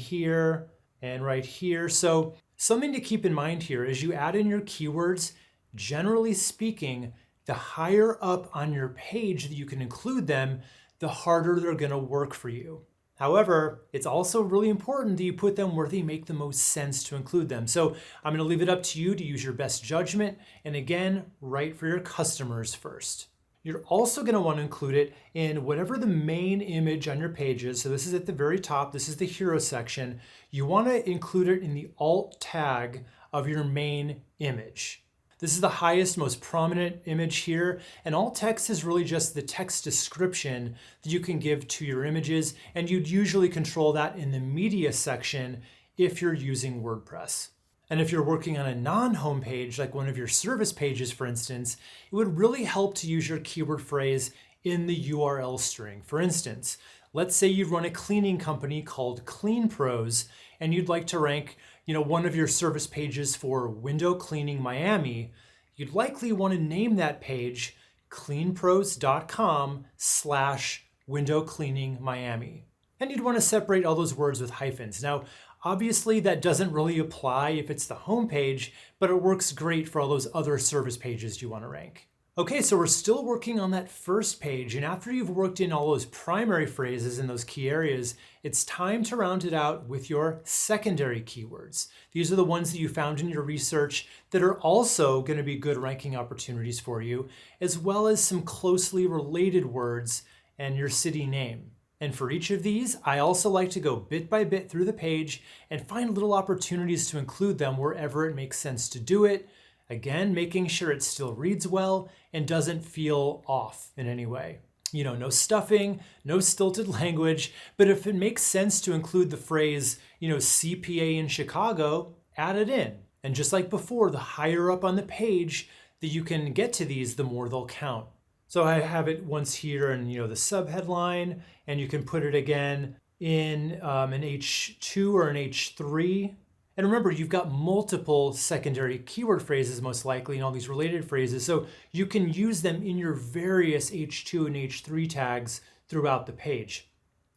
right here. So something to keep in mind here is you add in your keywords, generally speaking, the higher up on your page that you can include them, the harder they're going to work for you. However, it's also really important that you put them where they make the most sense to include them. So I'm going to leave it up to you to use your best judgment, and again, write for your customers first. You're also going to want to include it in whatever the main image on your page is. So this is at the very top. This is the hero section. You want to include it in the alt tag of your main image. This is the highest, most prominent image here. And alt text is really just the text description that you can give to your images. And you'd usually control that in the media section if you're using WordPress. And if you're working on a non-home page, like one of your service pages, for instance, it would really help to use your keyword phrase in the URL string. For instance, let's say you run a cleaning company called Clean Pros, and you'd like to rank, one of your service pages for window cleaning Miami. You'd likely want to name that page cleanpros.com/window cleaning Miami. And you'd want to separate all those words with hyphens. Now, obviously, that doesn't really apply if it's the home page, but it works great for all those other service pages you want to rank. Okay, so we're still working on that first page, and after you've worked in all those primary phrases in those key areas, it's time to round it out with your secondary keywords. These are the ones that you found in your research that are also going to be good ranking opportunities for you, as well as some closely related words and your city name. And for each of these, I also like to go bit by bit through the page and find little opportunities to include them wherever it makes sense to do it. Again, making sure it still reads well and doesn't feel off in any way. No stuffing, no stilted language, but if it makes sense to include the phrase, CPA in Chicago, add it in. And just like before, the higher up on the page that you can get to these, the more they'll count. So I have it once here in the subheadline, and you can put it again in an H2 or an H3. And remember, you've got multiple secondary keyword phrases most likely and all these related phrases, so you can use them in your various H2 and H3 tags throughout the page.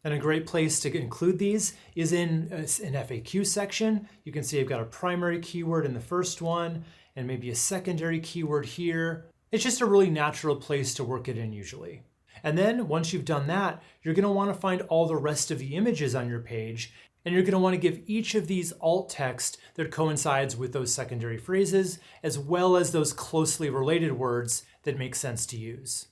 And a great place to include these is in an FAQ section. You can see I've got a primary keyword in the first one and maybe a secondary keyword here. It's just a really natural place to work it in usually. And then once you've done that, you're going to want to find all the rest of the images on your page. And you're going to want to give each of these alt text that coincides with those secondary phrases, as well as those closely related words that make sense to use.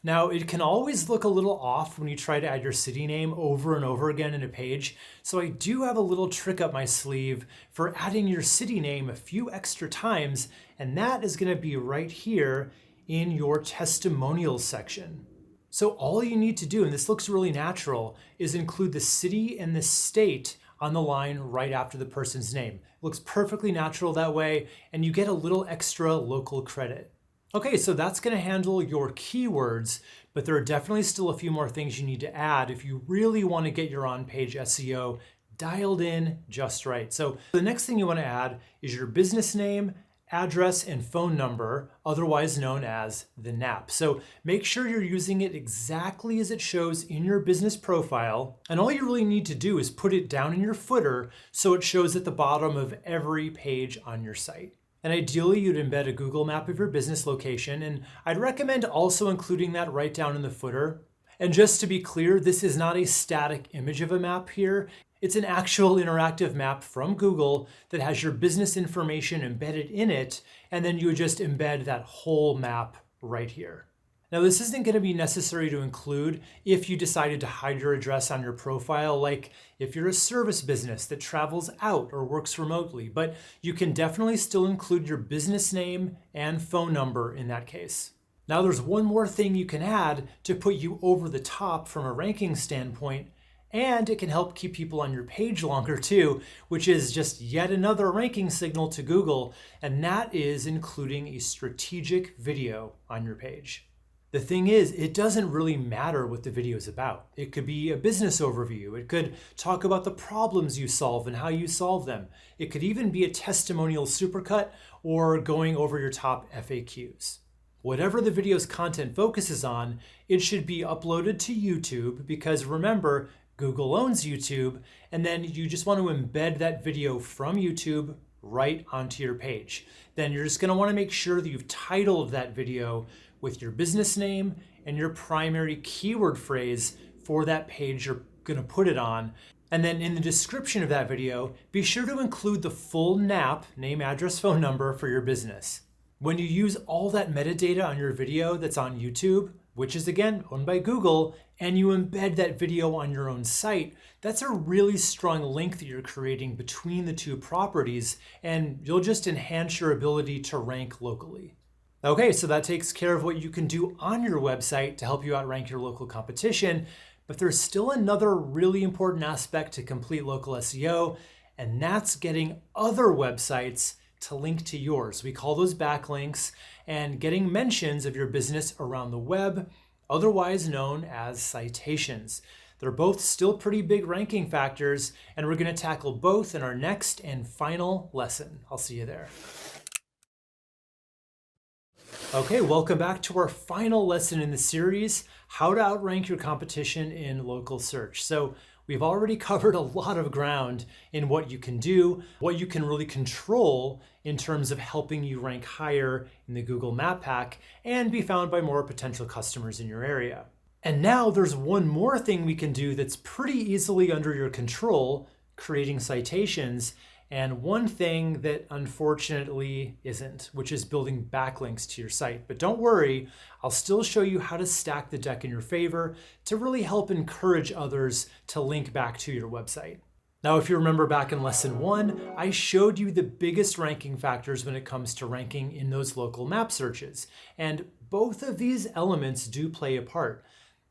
Now, it can always look a little off when you try to add your city name over and over again in a page, so I do have a little trick up my sleeve for adding your city name a few extra times, and that is going to be right here in your testimonials section. So all you need to do, and this looks really natural, is include the city and the state on the line right after the person's name. It looks perfectly natural that way, and you get a little extra local credit. Okay, so that's going to handle your keywords, but there are definitely still a few more things you need to add if you really want to get your on-page SEO dialed in just right. So the next thing you want to add is your business name, address, and phone number, otherwise known as the NAP. So make sure you're using it exactly as it shows in your business profile. And all you really need to do is put it down in your footer so it shows at the bottom of every page on your site. And ideally, you'd embed a Google map of your business location, and I'd recommend also including that right down in the footer. And just to be clear, this is not a static image of a map here. It's an actual interactive map from Google that has your business information embedded in it, and then you would just embed that whole map right here. Now, this isn't going to be necessary to include if you decided to hide your address on your profile, like if you're a service business that travels out or works remotely, but you can definitely still include your business name and phone number in that case. Now, there's one more thing you can add to put you over the top from a ranking standpoint, and it can help keep people on your page longer too, which is just yet another ranking signal to Google, and that is including a strategic video on your page. The thing is, it doesn't really matter what the video is about. It could be a business overview. It could talk about the problems you solve and how you solve them. It could even be a testimonial supercut or going over your top FAQs. Whatever the video's content focuses on, it should be uploaded to YouTube because remember, Google owns YouTube, and then you just want to embed that video from YouTube right onto your page. Then you're just going to want to make sure that you've titled that video with your business name and your primary keyword phrase for that page you're going to put it on. And then in the description of that video, be sure to include the full NAP, name, address, phone number for your business. When you use all that metadata on your video that's on YouTube, which is again owned by Google, and you embed that video on your own site, that's a really strong link that you're creating between the two properties, and you'll just enhance your ability to rank locally. Okay, so that takes care of what you can do on your website to help you outrank your local competition, but there's still another really important aspect to complete local SEO, and that's getting other websites to link to yours. We call those backlinks, and getting mentions of your business around the web, otherwise known as citations. They're both still pretty big ranking factors, and we're going to tackle both in our next and final lesson. I'll see you there. Okay, welcome back to our final lesson in the series, how to outrank your competition in local search. So we've already covered a lot of ground in what you can do, what you can really control in terms of helping you rank higher in the Google Map Pack and be found by more potential customers in your area. And now there's one more thing we can do that's pretty easily under your control, creating citations, and one thing that unfortunately isn't, which is building backlinks to your site. But don't worry, I'll still show you how to stack the deck in your favor to really help encourage others to link back to your website. Now, if you remember back in lesson 1, I showed you the biggest ranking factors when it comes to ranking in those local map searches. And both of these elements do play a part.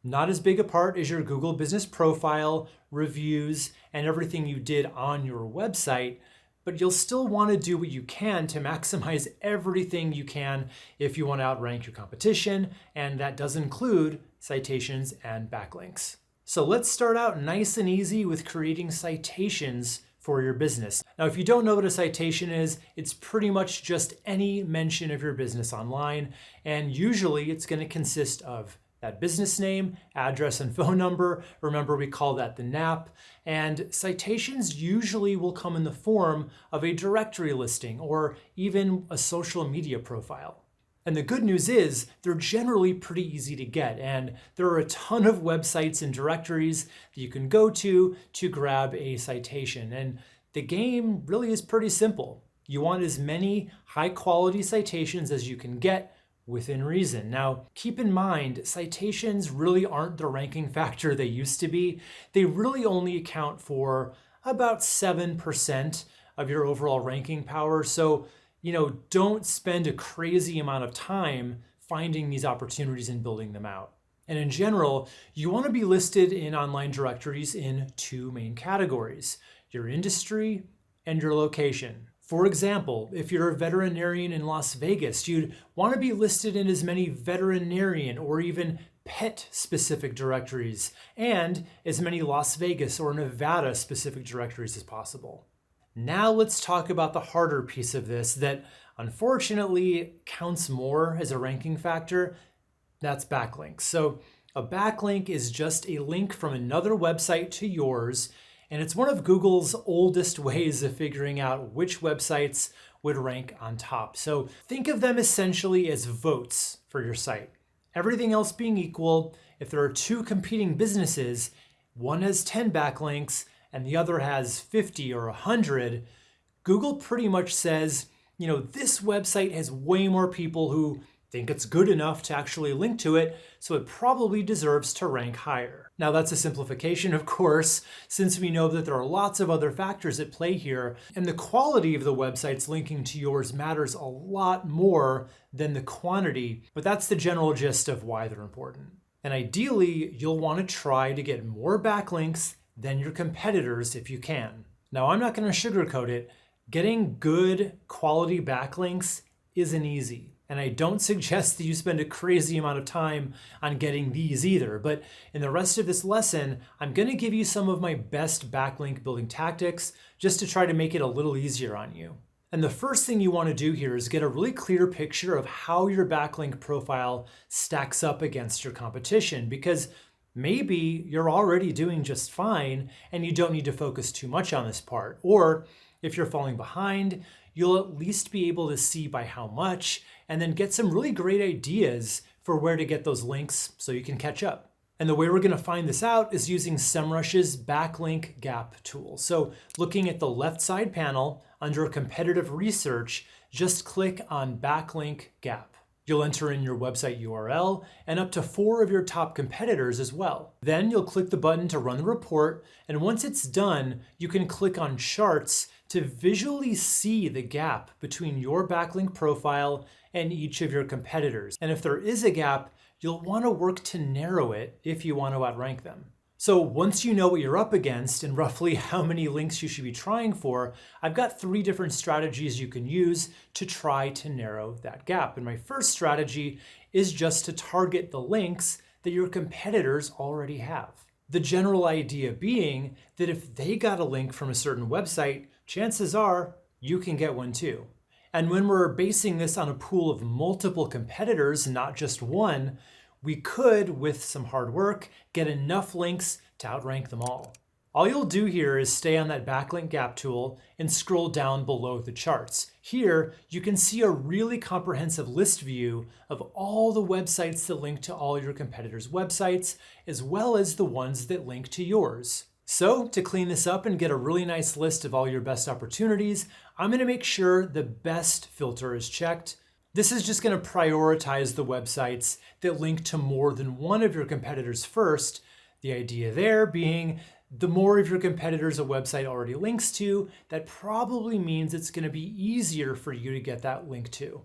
Not as big a part as your Google business profile, reviews, and everything you did on your website, but you'll still want to do what you can to maximize everything you can if you want to outrank your competition, and that does include citations and backlinks. So let's start out nice and easy with creating citations for your business. Now, if you don't know what a citation is, it's pretty much just any mention of your business online, and usually it's going to consist of that business name, address, and phone number. Remember, we call that the NAP. And citations usually will come in the form of a directory listing or even a social media profile. And the good news is they're generally pretty easy to get, and there are a ton of websites and directories that you can go to grab a citation. And the game really is pretty simple. You want as many high quality citations as you can get within reason. Now, keep in mind, citations really aren't the ranking factor they used to be. They really only account for about 7% of your overall ranking power. So, don't spend a crazy amount of time finding these opportunities and building them out. And in general, you want to be listed in online directories in two main categories: your industry and your location. For example, if you're a veterinarian in Las Vegas, you'd want to be listed in as many veterinarian or even pet specific directories and as many Las Vegas or Nevada specific directories as possible. Now let's talk about the harder piece of this that unfortunately counts more as a ranking factor. That's backlinks. So a backlink is just a link from another website to yours, and it's one of Google's oldest ways of figuring out which websites would rank on top. So think of them essentially as votes for your site. Everything else being equal, if there are two competing businesses, one has 10 backlinks and the other has 50 or 100, Google pretty much says, this website has way more people who think it's good enough to actually link to it, so it probably deserves to rank higher. Now that's a simplification, of course, since we know that there are lots of other factors at play here, and the quality of the websites linking to yours matters a lot more than the quantity, but that's the general gist of why they're important. And ideally, you'll want to try to get more backlinks than your competitors if you can. Now, I'm not going to sugarcoat it. Getting good quality backlinks isn't easy. And I don't suggest that you spend a crazy amount of time on getting these either. But in the rest of this lesson, I'm going to give you some of my best backlink building tactics just to try to make it a little easier on you. And the first thing you want to do here is get a really clear picture of how your backlink profile stacks up against your competition, because maybe you're already doing just fine and you don't need to focus too much on this part. Or if you're falling behind, you'll at least be able to see by how much and then get some really great ideas for where to get those links so you can catch up. And the way we're going to find this out is using Semrush's backlink gap tool. So looking at the left side panel under competitive research, just click on backlink gap. You'll enter in your website URL and up to 4 of your top competitors as well. Then you'll click the button to run the report, and once it's done, you can click on charts to visually see the gap between your backlink profile and each of your competitors. And if there is a gap, you'll want to work to narrow it if you want to outrank them. So once you know what you're up against and roughly how many links you should be trying for, I've got 3 different strategies you can use to try to narrow that gap. And my first strategy is just to target the links that your competitors already have. The general idea being that if they got a link from a certain website, chances are you can get one too. And when we're basing this on a pool of multiple competitors, not just one, we could, with some hard work, get enough links to outrank them all. All you'll do here is stay on that backlink gap tool and scroll down below the charts. Here, you can see a really comprehensive list view of all the websites that link to all your competitors' websites, as well as the ones that link to yours. So to clean this up and get a really nice list of all your best opportunities, I'm going to make sure the best filter is checked. This is just going to prioritize the websites that link to more than one of your competitors first. The idea there being the more of your competitors a website already links to, that probably means it's going to be easier for you to get that link to.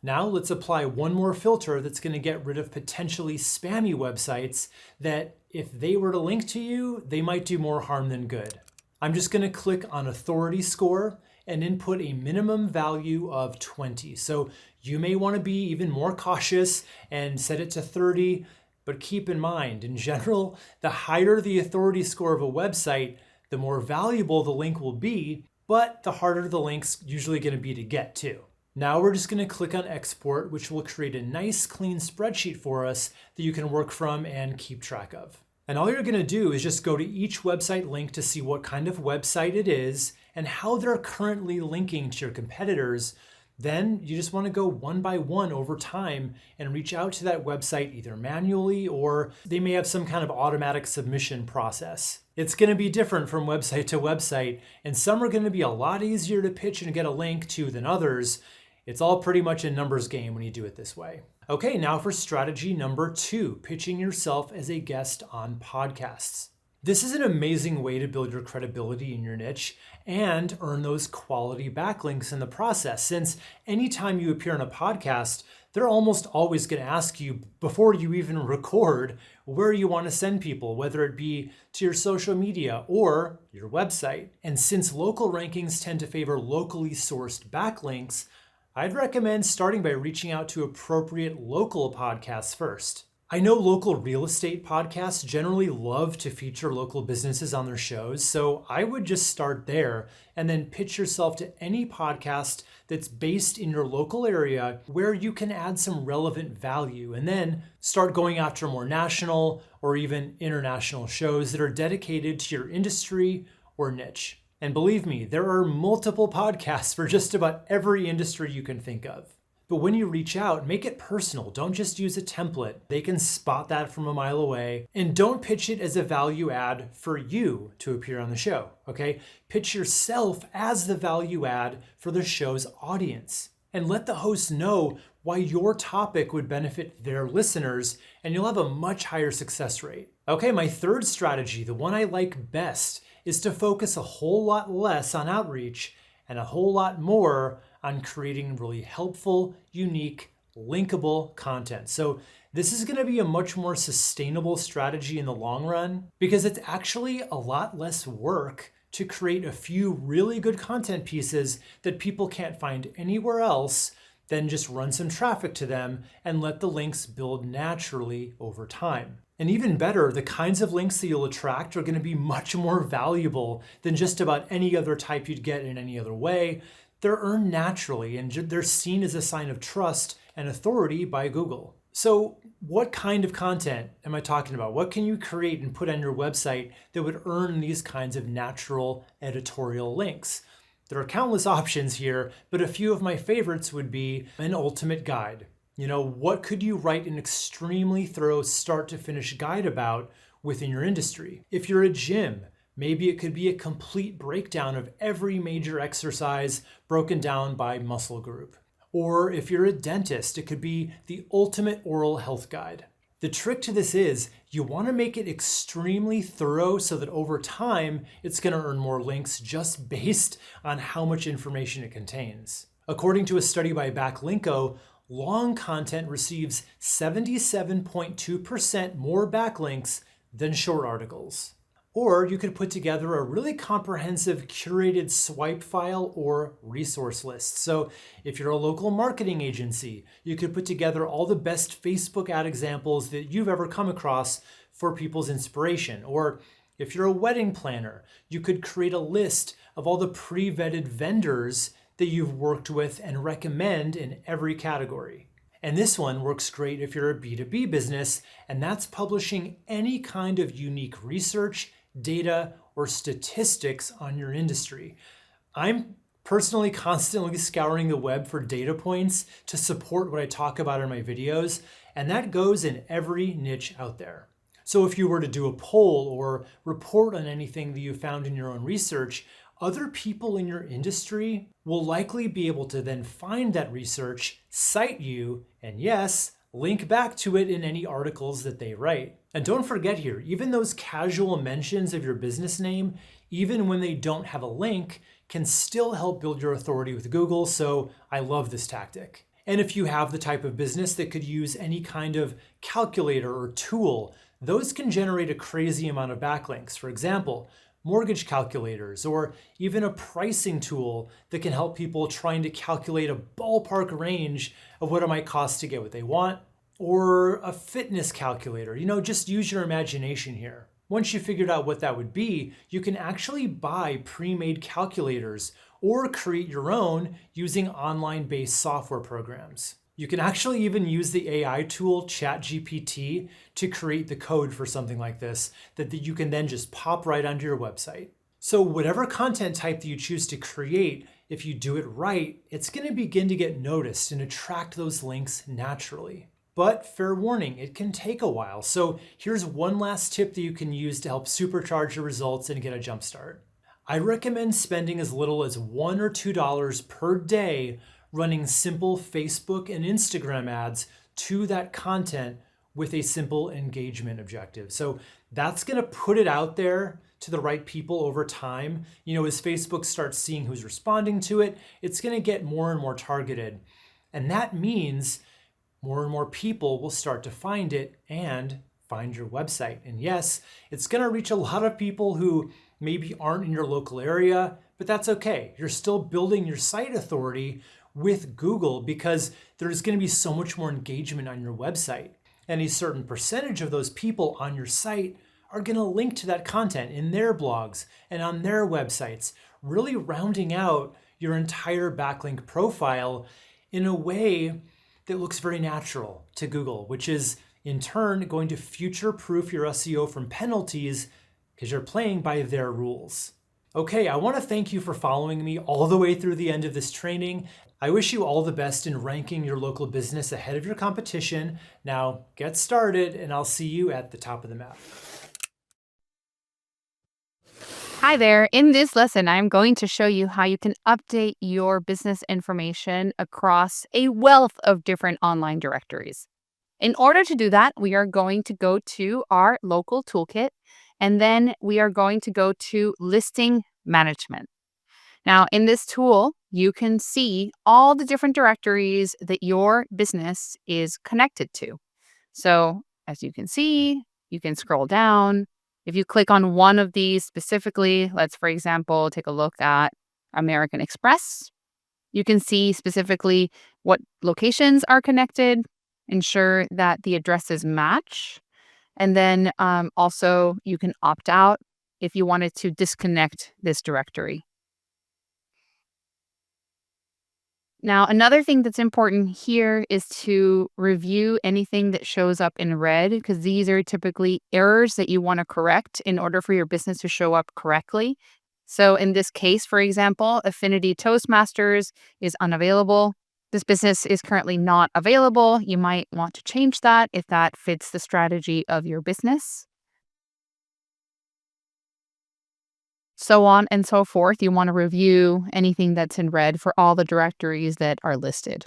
Now let's apply one more filter that's going to get rid of potentially spammy websites that if they were to link to you, they might do more harm than good. I'm just going to click on authority score and input a minimum value of 20. So you may want to be even more cautious and set it to 30, but keep in mind, in general, the higher the authority score of a website, the more valuable the link will be, but the harder the link's usually going to be to get to. Now we're just going to click on export, which will create a nice clean spreadsheet for us that you can work from and keep track of. And all you're going to do is just go to each website link to see what kind of website it is and how they're currently linking to your competitors. Then you just want to go one by one over time and reach out to that website either manually or they may have some kind of automatic submission process. It's going to be different from website to website, and some are going to be a lot easier to pitch and get a link to than others. It's all pretty much a numbers game when you do it this way. Okay, now for strategy number 2, pitching yourself as a guest on podcasts. This is an amazing way to build your credibility in your niche and earn those quality backlinks in the process, since anytime you appear on a podcast, they're almost always going to ask you before you even record where you want to send people, whether it be to your social media or your website. And since local rankings tend to favor locally sourced backlinks, I'd recommend starting by reaching out to appropriate local podcasts first. I know local real estate podcasts generally love to feature local businesses on their shows, so I would just start there and then pitch yourself to any podcast that's based in your local area where you can add some relevant value, and then start going after more national or even international shows that are dedicated to your industry or niche. And believe me, there are multiple podcasts for just about every industry you can think of. But when you reach out, make it personal. Don't just use a template. They can spot that from a mile away. And don't pitch it as a value add for you to appear on the show, okay? Pitch yourself as the value add for the show's audience. And let the host know why your topic would benefit their listeners, and you'll have a much higher success rate. Okay, my third strategy, the one I like best, is to focus a whole lot less on outreach and a whole lot more on creating really helpful, unique, linkable content. So this is going to be a much more sustainable strategy in the long run because it's actually a lot less work to create a few really good content pieces that people can't find anywhere else, then just run some traffic to them and let the links build naturally over time. And even better, the kinds of links that you'll attract are going to be much more valuable than just about any other type you'd get in any other way. They're earned naturally and they're seen as a sign of trust and authority by Google. So what kind of content am I talking about? What can you create and put on your website that would earn these kinds of natural editorial links? There are countless options here, but a few of my favorites would be an ultimate guide. You know, what could you write an extremely thorough start to finish guide about within your industry? If you're a gym, maybe it could be a complete breakdown of every major exercise broken down by muscle group. Or if you're a dentist, it could be the ultimate oral health guide. The trick to this is you want to make it extremely thorough so that over time, it's going to earn more links just based on how much information it contains. According to a study by Backlinko, long content receives 77.2% more backlinks than short articles. Or you could put together a really comprehensive curated swipe file or resource list. So if you're a local marketing agency, you could put together all the best Facebook ad examples that you've ever come across for people's inspiration. Or if you're a wedding planner, you could create a list of all the pre-vetted vendors that you've worked with and recommend in every category. And this one works great if you're a B2B business, and that's publishing any kind of unique research, data, or statistics on your industry. I'm personally constantly scouring the web for data points to support what I talk about in my videos, and that goes in every niche out there. So if you were to do a poll or report on anything that you found in your own research, other people in your industry will likely be able to then find that research, cite you, and yes, link back to it in any articles that they write. And don't forget here, even those casual mentions of your business name, even when they don't have a link, can still help build your authority with Google, so I love this tactic. And if you have the type of business that could use any kind of calculator or tool, those can generate a crazy amount of backlinks. For example, mortgage calculators, or even a pricing tool that can help people trying to calculate a ballpark range of what it might cost to get what they want, or a fitness calculator. You know, just use your imagination here. Once you figured out what that would be, you can actually buy pre-made calculators or create your own using online-based software programs. You can actually even use the AI tool ChatGPT to create the code for something like this that you can then just pop right onto your website. So whatever content type that you choose to create, if you do it right, it's going to begin to get noticed and attract those links naturally. But fair warning, it can take a while. So here's one last tip that you can use to help supercharge your results and get a jump start. I recommend spending as little as $1 or $2 per day running simple Facebook and Instagram ads to that content with a simple engagement objective. So that's going to put it out there to the right people over time. As Facebook starts seeing who's responding to it, it's going to get more and more targeted. And that means more and more people will start to find it and find your website. And yes, it's going to reach a lot of people who maybe aren't in your local area, but that's okay. You're still building your site authority with Google because there's going to be so much more engagement on your website. And a certain percentage of those people on your site are going to link to that content in their blogs and on their websites, really rounding out your entire backlink profile in a way that looks very natural to Google, which is in turn going to future-proof your SEO from penalties because you're playing by their rules. Okay, I want to thank you for following me all the way through the end of this training. I wish you all the best in ranking your local business ahead of your competition. Now, get started, and I'll see you at the top of the map. Hi there. In this lesson, I'm going to show you how you can update your business information across a wealth of different online directories. In order to do that, we are going to go to our local toolkit, and then we are going to go to listing management. Now, in this tool, you can see all the different directories that your business is connected to. So as you can see, you can scroll down. If you click on one of these specifically, let's, for example, take a look at American Express. You can see specifically what locations are connected, ensure that the addresses match. And then also you can opt out if you wanted to disconnect this directory. Now, another thing that's important here is to review anything that shows up in red, because these are typically errors that you want to correct in order for your business to show up correctly. So in this case, for example, Affinity Toastmasters is unavailable. This business is currently not available. You might want to change that if that fits the strategy of your business. So on and so forth. You want to review anything that's in red for all the directories that are listed.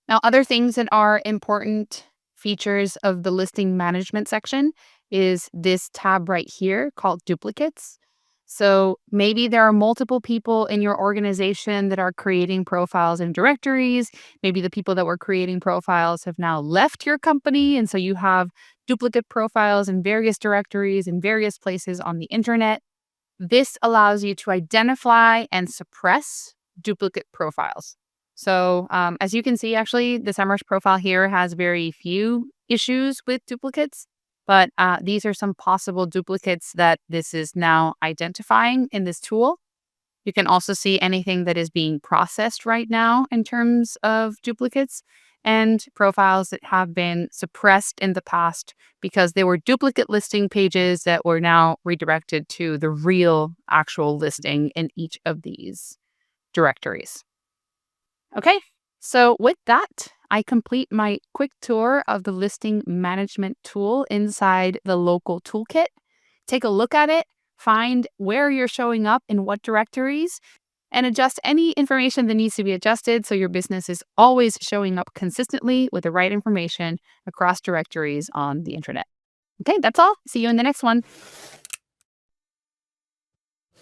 Now, other things that are important features of the listing management section is this tab right here called duplicates. So maybe there are multiple people in your organization that are creating profiles in directories. Maybe the people that were creating profiles have now left your company. And so you have duplicate profiles in various directories in various places on the internet. This allows you to identify and suppress duplicate profiles. So as you can see, actually, the Semrush profile here has very few issues with duplicates, but these are some possible duplicates that this is now identifying in this tool. You can also see anything that is being processed right now in terms of duplicates and profiles that have been suppressed in the past because they were duplicate listing pages that were now redirected to the real actual listing in each of these directories. Okay, so with that, I complete my quick tour of the listing management tool inside the local toolkit. Take a look at it, find where you're showing up in what directories, and adjust any information that needs to be adjusted so your business is always showing up consistently with the right information across directories on the internet. Okay, that's all. See you in the next one.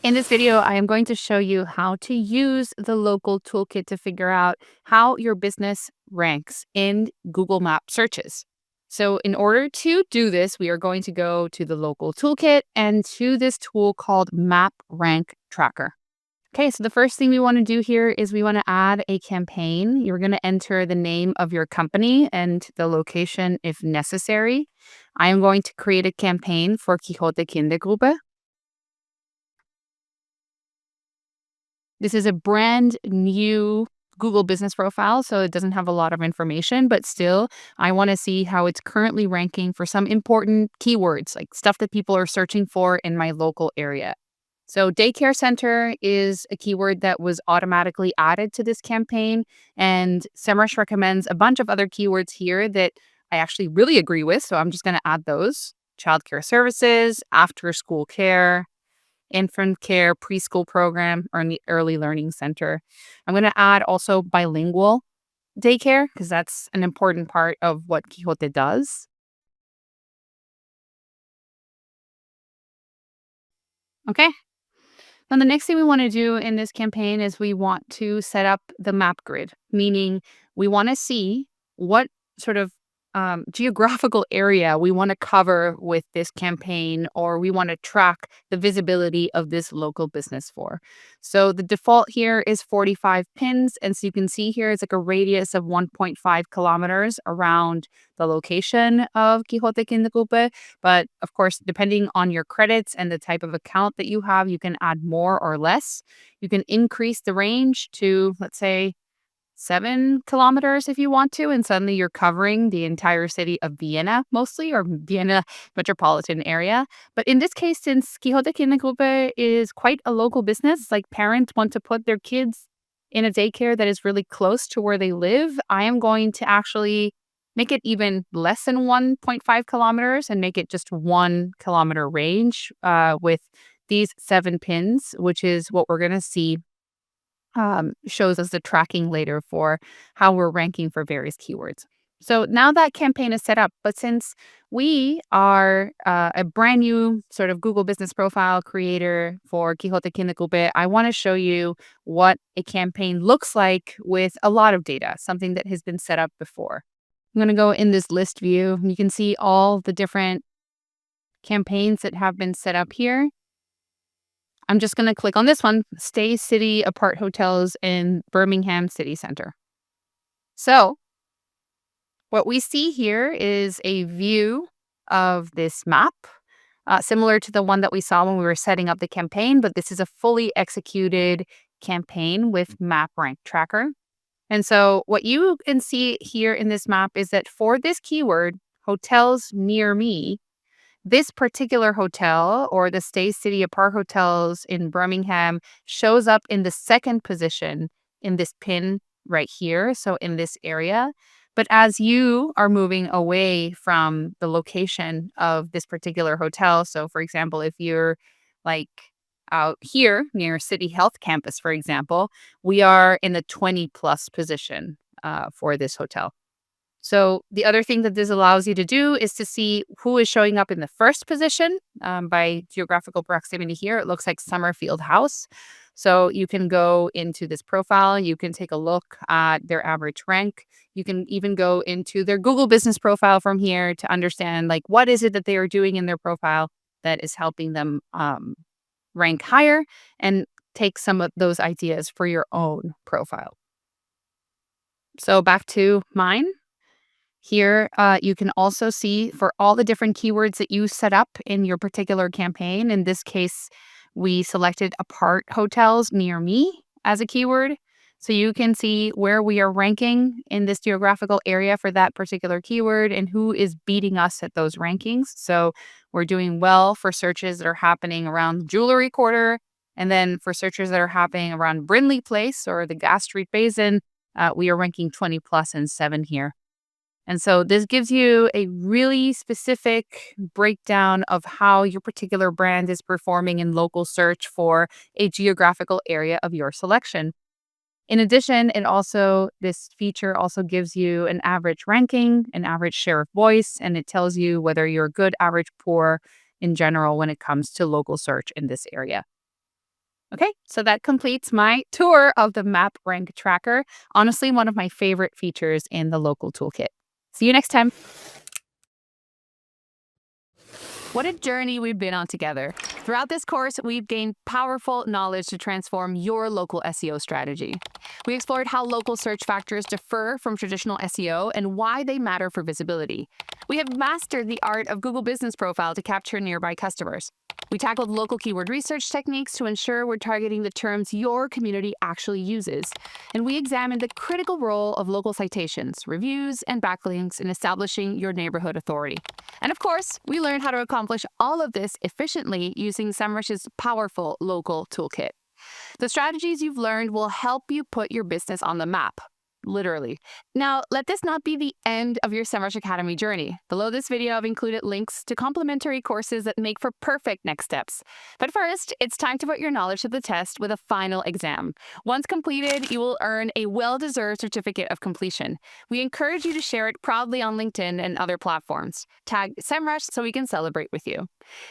In this video, I am going to show you how to use the local toolkit to figure out how your business ranks in Google Map searches. So in order to do this, we are going to go to the local toolkit and to this tool called Map Rank Tracker. Okay, so the first thing we want to do here is we want to add a campaign. You're going to enter the name of your company and the location if necessary. I am going to create a campaign for Quixote Kindergruppe. This is a brand new Google business profile, so it doesn't have a lot of information, but still, I want to see how it's currently ranking for some important keywords, like stuff that people are searching for in my local area. So daycare center is a keyword that was automatically added to this campaign. And Semrush recommends a bunch of other keywords here that I actually really agree with. So I'm just going to add those. Childcare services, after school care, infant care, preschool program, or the early learning center. I'm going to add also bilingual daycare because that's an important part of what Quixote does. Okay. Then the next thing we want to do in this campaign is we want to set up the map grid, meaning we want to see what sort of geographical area we want to cover with this campaign, or we want to track the visibility of this local business for. So the default here is 45 pins. And so you can see here it's like a radius of 1.5 kilometers around the location of Quixote Quintuple. But of course, depending on your credits and the type of account that you have, you can add more or less. You can increase the range to, let's say, 7 kilometers if you want to, and suddenly you're covering the entire city of Vienna mostly, or Vienna metropolitan area. But in this case, since Quixote Quintuple is quite a local business, like parents want to put their kids in a daycare that is really close to where they live, I am going to actually make it even less than 1.5 kilometers and make it just 1 kilometer range with these 7 pins, which is what we're going to see shows us the tracking later for how we're ranking for various keywords. So now that campaign is set up, but since we are a brand new sort of Google Business Profile creator for Quixote Quintuple, I want to show you what a campaign looks like with a lot of data, something that has been set up before. I'm going to go in this list view. You can see all the different campaigns that have been set up here. I'm just going to click on this one, Stay City Apart Hotels in Birmingham City Center. So what we see here is a view of this map, similar to the one that we saw when we were setting up the campaign, but this is a fully executed campaign with Map Rank Tracker. And so what you can see here in this map is that for this keyword, hotels near me, this particular hotel, or the Stay City Apart Hotels in Birmingham, shows up in the second position in this pin right here, so in this area. But as you are moving away from the location of this particular hotel, so for example, if you're like out here near City Health Campus, for example, we are in the 20 plus position for this hotel. So the other thing that this allows you to do is to see who is showing up in the first position by geographical proximity here. It looks like Summerfield House. So you can go into this profile. You can take a look at their average rank. You can even go into their Google Business Profile from here to understand like what is it that they are doing in their profile that is helping them rank higher, and take some of those ideas for your own profile. So back to mine. Here, you can also see for all the different keywords that you set up in your particular campaign. In this case, we selected apart hotels near me as a keyword. So you can see where we are ranking in this geographical area for that particular keyword and who is beating us at those rankings. So we're doing well for searches that are happening around Jewelry Quarter. And then for searches that are happening around Brindley Place or the Gas Street Basin, we are ranking 20 plus and 7 here. And so this gives you a really specific breakdown of how your particular brand is performing in local search for a geographical area of your selection. In addition, this feature also gives you an average ranking, an average share of voice, and it tells you whether you're good, average, poor in general when it comes to local search in this area. Okay, so that completes my tour of the Map Rank Tracker. Honestly, one of my favorite features in the local toolkit. See you next time. What a journey we've been on together. Throughout this course, we've gained powerful knowledge to transform your local SEO strategy. We explored how local search factors differ from traditional SEO and why they matter for visibility. We have mastered the art of Google Business Profile to capture nearby customers. We tackled local keyword research techniques to ensure we're targeting the terms your community actually uses. And we examined the critical role of local citations, reviews, and backlinks in establishing your neighborhood authority. And of course, we learned how to accomplish all of this efficiently using Semrush's powerful local toolkit. The strategies you've learned will help you put your business on the map. Literally. Now, let this not be the end of your Semrush Academy journey. Below this video, I've included links to complimentary courses that make for perfect next steps. But first, it's time to put your knowledge to the test with a final exam. Once completed, you will earn a well-deserved certificate of completion. We encourage you to share it proudly on LinkedIn and other platforms. Tag Semrush so we can celebrate with you.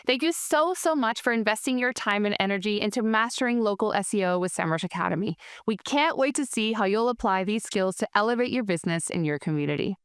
Thank you so much for investing your time and energy into mastering local SEO with Semrush Academy. We can't wait to see how you'll apply these skills to elevate your business in your community.